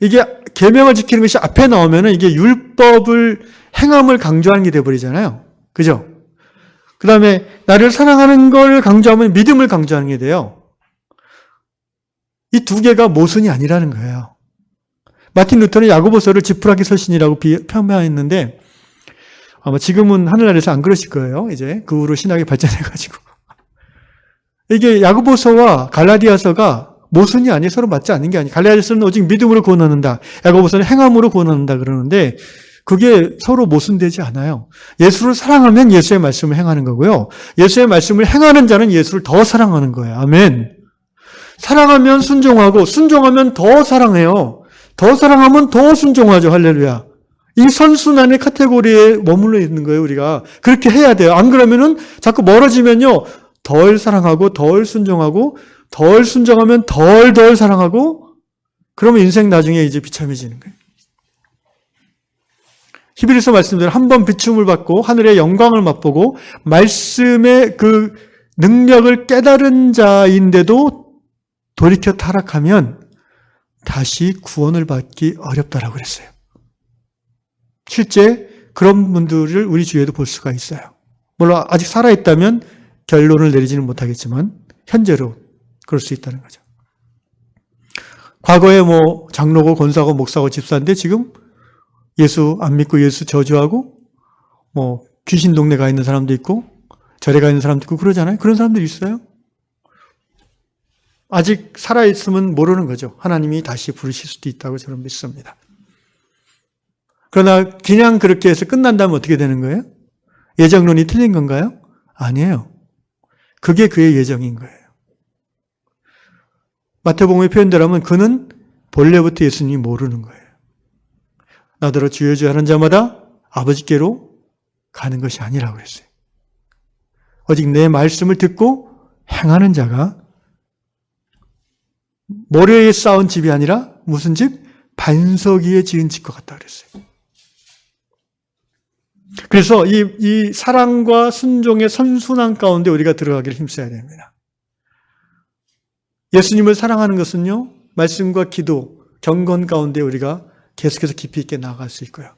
Speaker 1: 이게 계명을 지키는 것이 앞에 나오면은 이게 율법을 행함을 강조하는 게 돼버리잖아요. 그죠? 그 다음에 나를 사랑하는 걸 강조하면 믿음을 강조하는 게 돼요. 이 두 개가 모순이 아니라는 거예요. 마틴 루터는 야고보서를 지푸라기 서신이라고 표현했는데 아마 지금은 하늘나라에서 안 그러실 거예요. 이제 그 후로 신학이 발전해가지고 이게 야고보서와 갈라디아서가 모순이 아니 서로 맞지 않는 게 아니에요. 갈라디아서는 오직 믿음으로 구원받는다. 야고보서는 행함으로 구원받는다 그러는데 그게 서로 모순되지 않아요. 예수를 사랑하면 예수의 말씀을 행하는 거고요. 예수의 말씀을 행하는 자는 예수를 더 사랑하는 거예요. 아멘. 사랑하면 순종하고 순종하면 더 사랑해요. 더 사랑하면 더 순종하죠. 할렐루야. 이 선순환의 카테고리에 머물러 있는 거예요. 우리가 그렇게 해야 돼요. 안 그러면은 자꾸 멀어지면요. 덜 사랑하고 덜 순종하고 덜 순종하면 덜 사랑하고 그러면 인생 나중에 이제 비참해지는 거예요. 히브리서 말씀대로 한 번 비춤을 받고 하늘의 영광을 맛보고 말씀의 그 능력을 깨달은 자인데도 돌이켜 타락하면 다시 구원을 받기 어렵다라고 그랬어요. 실제 그런 분들을 우리 주위에도 볼 수가 있어요. 물론 아직 살아있다면 결론을 내리지는 못하겠지만 현재로 그럴 수 있다는 거죠. 과거에 뭐 장로고 권사고 목사고 집사인데 지금 예수 안 믿고 예수 저주하고 뭐 귀신 동네 가 있는 사람도 있고 절에 가 있는 사람도 있고 그러잖아요. 그런 사람들이 있어요. 아직 살아있으면 모르는 거죠. 하나님이 다시 부르실 수도 있다고 저는 믿습니다. 그러나 그냥 그렇게 해서 끝난다면 어떻게 되는 거예요? 예정론이 틀린 건가요? 아니에요. 그게 그의 예정인 거예요. 마태복음의 표현대로면 그는 본래부터 예수님이 모르는 거예요. 나더러 주여 주여 하는 자마다 아버지께로 가는 것이 아니라고 그랬어요. 오직 내 말씀을 듣고 행하는 자가 모래에 쌓은 집이 아니라 무슨 집? 반석 위에 지은 집과 같다 그랬어요. 그래서 이 사랑과 순종의 선순환 가운데 우리가 들어가기를 힘써야 됩니다. 예수님을 사랑하는 것은요, 말씀과 기도, 경건 가운데 우리가 계속해서 깊이 있게 나아갈 수 있고요.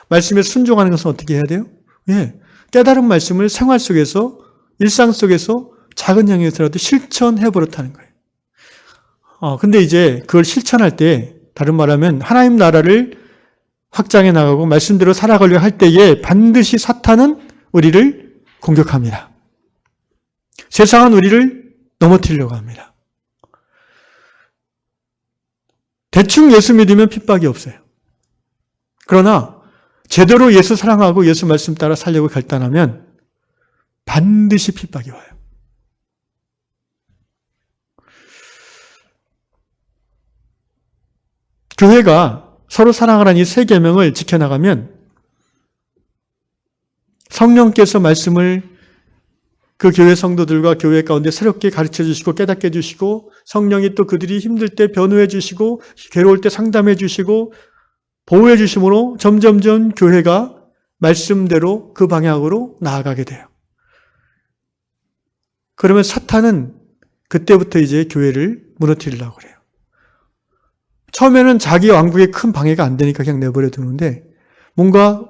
Speaker 1: 말씀에 순종하는 것은 어떻게 해야 돼요? 예, 깨달은 말씀을 생활 속에서, 일상 속에서 작은 영역에서라도 실천해 버렸다는 거예요. 근데 이제 그걸 실천할 때, 다른 말하면 하나님 나라를 확장해 나가고 말씀대로 살아가려고 할 때에 반드시 사탄은 우리를 공격합니다. 세상은 우리를 넘어뜨리려고 합니다. 대충 예수 믿으면 핍박이 없어요. 그러나 제대로 예수 사랑하고 예수 말씀 따라 살려고 결단하면 반드시 핍박이 와요. 교회가 서로 사랑하라는 이 세 계명을 지켜나가면 성령께서 말씀을 그 교회 성도들과 교회 가운데 새롭게 가르쳐 주시고 깨닫게 해주시고 성령이 또 그들이 힘들 때 변호해 주시고 괴로울 때 상담해 주시고 보호해 주심으로 점점점 교회가 말씀대로 그 방향으로 나아가게 돼요. 그러면 사탄은 그때부터 이제 교회를 무너뜨리려고 그래요. 처음에는 자기 왕국에 큰 방해가 안 되니까 그냥 내버려 두는데 뭔가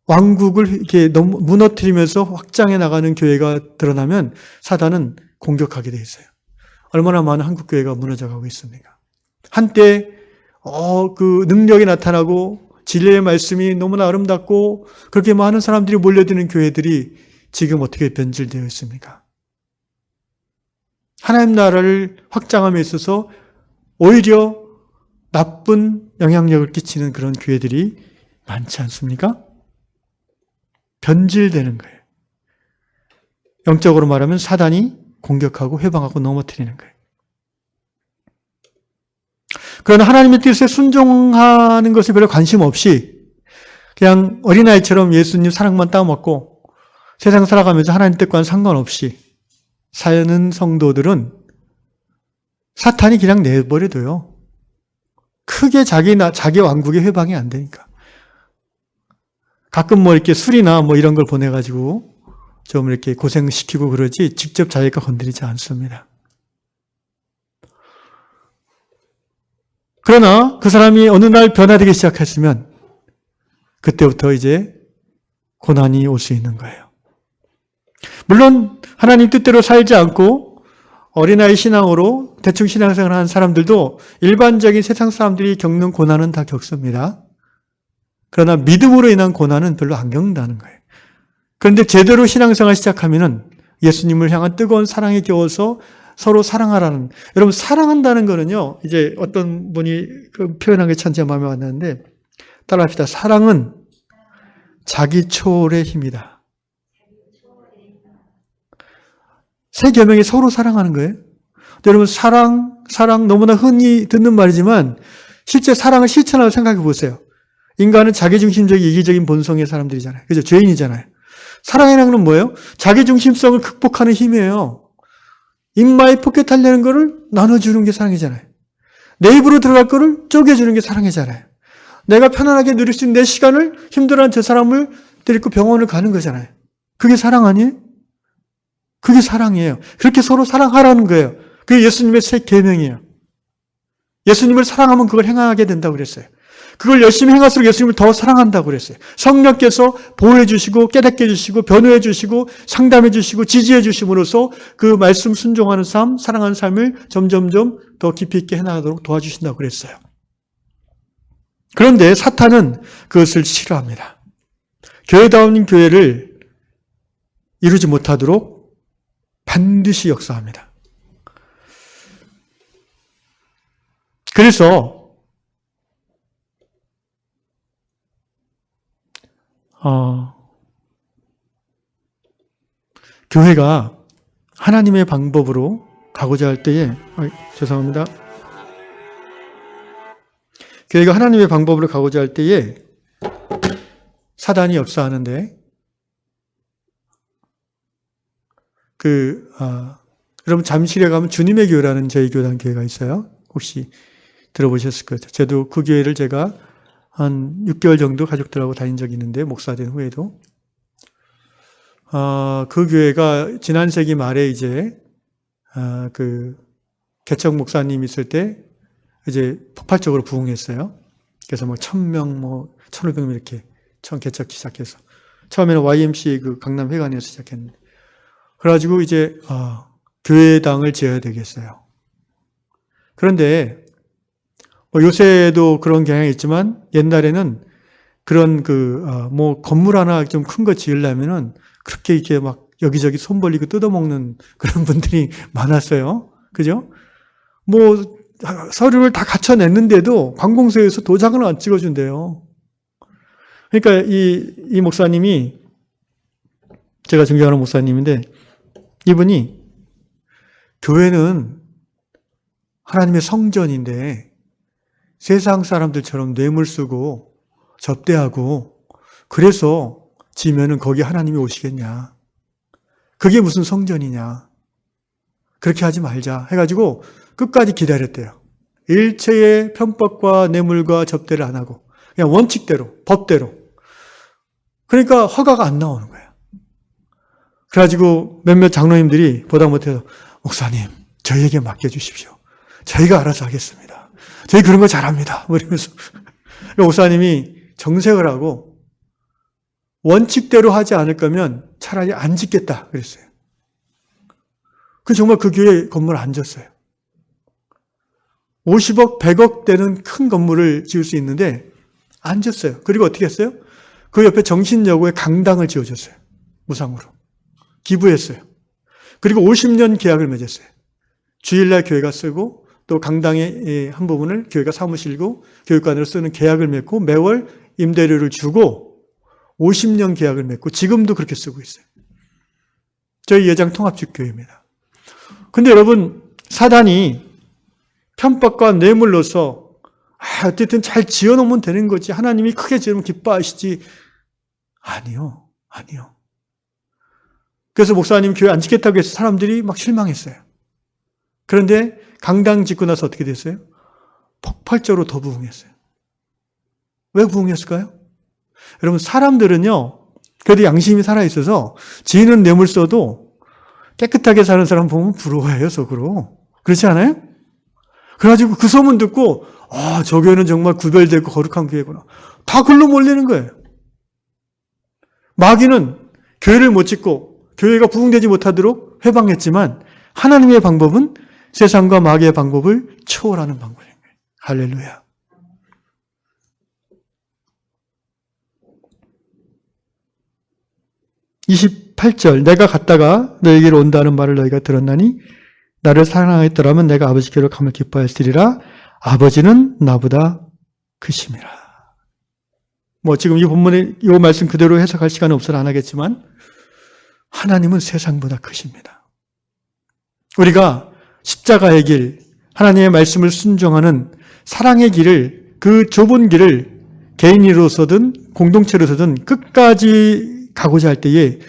Speaker 1: 왕국을 이렇게 너무 무너뜨리면서 확장해 나가는 교회가 드러나면 사단은 공격하게 돼 있어요. 얼마나 많은 한국 교회가 무너져 가고 있습니까? 한때 그 능력이 나타나고 진리의 말씀이 너무나 아름답고 그렇게 많은 사람들이 몰려드는 교회들이 지금 어떻게 변질되어 있습니까? 하나님 나라를 확장함에 있어서 오히려 나쁜 영향력을 끼치는 그런 교회들이 많지 않습니까? 변질되는 거예요. 영적으로 말하면 사단이 공격하고 회방하고 넘어뜨리는 거예요. 그러나 하나님의 뜻에 순종하는 것에 별로 관심 없이 그냥 어린아이처럼 예수님 사랑만 따먹고 세상 살아가면서 하나님 뜻과는 상관없이 사는 성도들은 사탄이 그냥 내버려둬요. 크게 자기 왕국의 회방이 안 되니까. 가끔 뭐 이렇게 술이나 뭐 이런 걸 보내가지고 좀 이렇게 고생시키고 그러지 직접 자기가 건드리지 않습니다. 그러나 그 사람이 어느 날 변화되기 시작했으면 그때부터 이제 고난이 올 수 있는 거예요. 물론 하나님 뜻대로 살지 않고 어린아이 신앙으로 대충 신앙생활을 하는 사람들도 일반적인 세상 사람들이 겪는 고난은 다 겪습니다. 그러나 믿음으로 인한 고난은 별로 안 겪는다는 거예요. 그런데 제대로 신앙생활 시작하면은 예수님을 향한 뜨거운 사랑에 겨워서 서로 사랑하라는, 여러분 사랑한다는 거는요, 이제 어떤 분이 그 표현한 게 참 제 마음에 왔는데 따라합시다. 사랑은 자기 초월의 힘이다. 새 계명이 서로 사랑하는 거예요. 여러분 사랑 너무나 흔히 듣는 말이지만 실제 사랑을 실천하고 생각해 보세요. 인간은 자기중심적인 이기적인 본성의 사람들이잖아요. 그죠? 죄인이잖아요. 사랑이라는 건 뭐예요? 자기중심성을 극복하는 힘이에요. 입마에 포켓하려는 거를 나눠주는 게 사랑이잖아요. 내 입으로 들어갈 거를 쪼개주는 게 사랑이잖아요. 내가 편안하게 누릴 수 있는 내 시간을 힘들어하는 저 사람을 데리고 병원을 가는 거잖아요. 그게 사랑 아니에요? 그게 사랑이에요. 그렇게 서로 사랑하라는 거예요. 그게 예수님의 새 계명이에요. 예수님을 사랑하면 그걸 행하게 된다고 그랬어요. 그걸 열심히 행할수록 예수님을 더 사랑한다고 그랬어요. 성령께서 보호해 주시고 깨닫게 해 주시고 변호해 주시고 상담해 주시고 지지해 주심으로써 그 말씀 순종하는 삶, 사랑하는 삶을 점점점 더 깊이 있게 해나가도록 도와주신다고 그랬어요. 그런데 사탄은 그것을 싫어합니다. 교회다운 교회를 이루지 못하도록 반드시 역사합니다. 그래서 교회가 하나님의 방법으로 가고자 할 때에 죄송합니다. 교회가 하나님의 방법으로 가고자 할 때에 사단이 역사하는데 여러분 잠실에 가면 주님의 교회라는 저희 교단 교회가 있어요. 혹시 들어보셨을 거예요. 저도 그 교회를 제가 한 6개월 정도 가족들하고 다닌 적이 있는데 목사 된 후에도 그 교회가 지난 세기 말에 이제 그 개척 목사님 있을 때 이제 폭발적으로 부흥했어요. 그래서 뭐 1000명, 1500명 이렇게 처음 개척 시작해서 처음에는 YMCA 그 강남 회관에서 시작했는데 그래가지고 이제 교회당을 지어야 되겠어요. 그런데 뭐 요새도 그런 경향이 있지만 옛날에는 그런 뭐 건물 하나 좀 큰 거 지으려면은 그렇게 이렇게 막 여기저기 손 벌리고 뜯어먹는 그런 분들이 많았어요. 그죠? 뭐 서류를 다 갖춰냈는데도 관공서에서 도장을 안 찍어준대요. 그러니까 이 목사님이 제가 존경하는 목사님인데 이분이 교회는 하나님의 성전인데 세상 사람들처럼 뇌물 쓰고 접대하고 그래서 지면은 거기 하나님이 오시겠냐. 그게 무슨 성전이냐. 그렇게 하지 말자 해가지고 끝까지 기다렸대요. 일체의 편법과 뇌물과 접대를 안 하고 그냥 원칙대로 법대로. 그러니까 허가가 안 나오는 거예요. 그래가지고 몇몇 장로님들이 보다 못해서 목사님 저희에게 맡겨주십시오. 저희가 알아서 하겠습니다. 저희 그런 거 잘합니다. 뭐 이러면서 목사님이 정색을 하고 원칙대로 하지 않을 거면 차라리 안 짓겠다 그랬어요. 정말 그 교회 건물 안 졌어요. 50억, 100억 되는 큰 건물을 지을 수 있는데 안 졌어요. 그리고 어떻게 했어요? 그 옆에 정신여고에 강당을 지어줬어요. 무상으로. 기부했어요. 그리고 50년 계약을 맺었어요. 주일날 교회가 쓰고 또 강당의 한 부분을 교회가 사무실고 교육관으로 쓰는 계약을 맺고 매월 임대료를 주고 50년 계약을 맺고 지금도 그렇게 쓰고 있어요. 저희 예장 통합축교회입니다. 근데 여러분 사단이 편법과 뇌물로서 어쨌든 잘 지어놓으면 되는 거지. 하나님이 크게 지으면 기뻐하시지. 아니요. 그래서 목사님 교회 안 짓겠다고 해서 사람들이 막 실망했어요. 그런데 강당 짓고 나서 어떻게 됐어요? 폭발적으로 더 부흥했어요. 왜 부흥했을까요? 여러분, 사람들은요, 그래도 양심이 살아있어서 지는 뇌물 써도 깨끗하게 사는 사람 보면 부러워해요, 속으로. 그렇지 않아요? 그래가지고 그 소문 듣고, 저 교회는 정말 구별되고 거룩한 교회구나. 다 글로 몰리는 거예요. 마귀는 교회를 못 짓고 교회가 부흥되지 못하도록 회방했지만 하나님의 방법은 세상과 마귀의 방법을 초월하는 방법인 거예요. 할렐루야. (28절) 내가 갔다가 너희에게로 온다는 말을 너희가 들었나니 나를 사랑하였더라면 내가 아버지께로 감을 기뻐하였으리라. 아버지는 나보다 크심이라. 지금 이 본문의 이 말씀 그대로 해석할 시간은 없어서 안 하겠지만 하나님은 세상보다 크십니다. 우리가 십자가의 길, 하나님의 말씀을 순종하는 사랑의 길을, 그 좁은 길을 개인으로서든 공동체로서든 끝까지 가고자 할 때에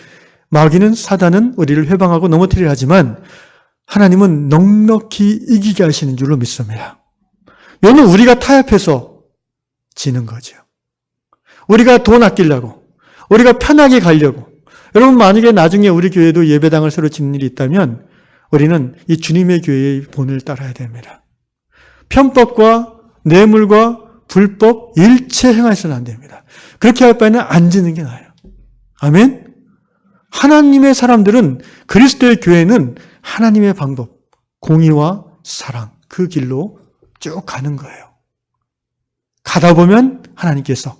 Speaker 1: 마귀는, 사단은 우리를 회방하고 넘어뜨리려 하지만 하나님은 넉넉히 이기게 하시는 줄로 믿습니다. 여는 우리가 타협해서 지는 거죠. 우리가 돈 아끼려고, 우리가 편하게 가려고. 여러분, 만약에 나중에 우리 교회도 예배당을 새로 짓는 일이 있다면 우리는 이 주님의 교회의 본을 따라야 됩니다. 편법과 뇌물과 불법 일체 행하셔서는 안 됩니다. 그렇게 할 바에는 안 짓는 게 나아요. 아멘? 하나님의 사람들은, 그리스도의 교회는 하나님의 방법, 공의와 사랑, 그 길로 쭉 가는 거예요. 가다 보면 하나님께서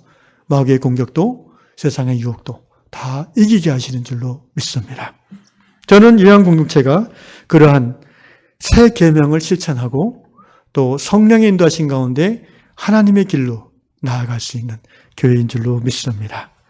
Speaker 1: 마귀의 공격도 세상의 유혹도 다 이기게 하시는 줄로 믿습니다. 저는 유한 공동체가 그러한 새 계명을 실천하고 또 성령의 인도하신 가운데 하나님의 길로 나아갈 수 있는 교회인 줄로 믿습니다.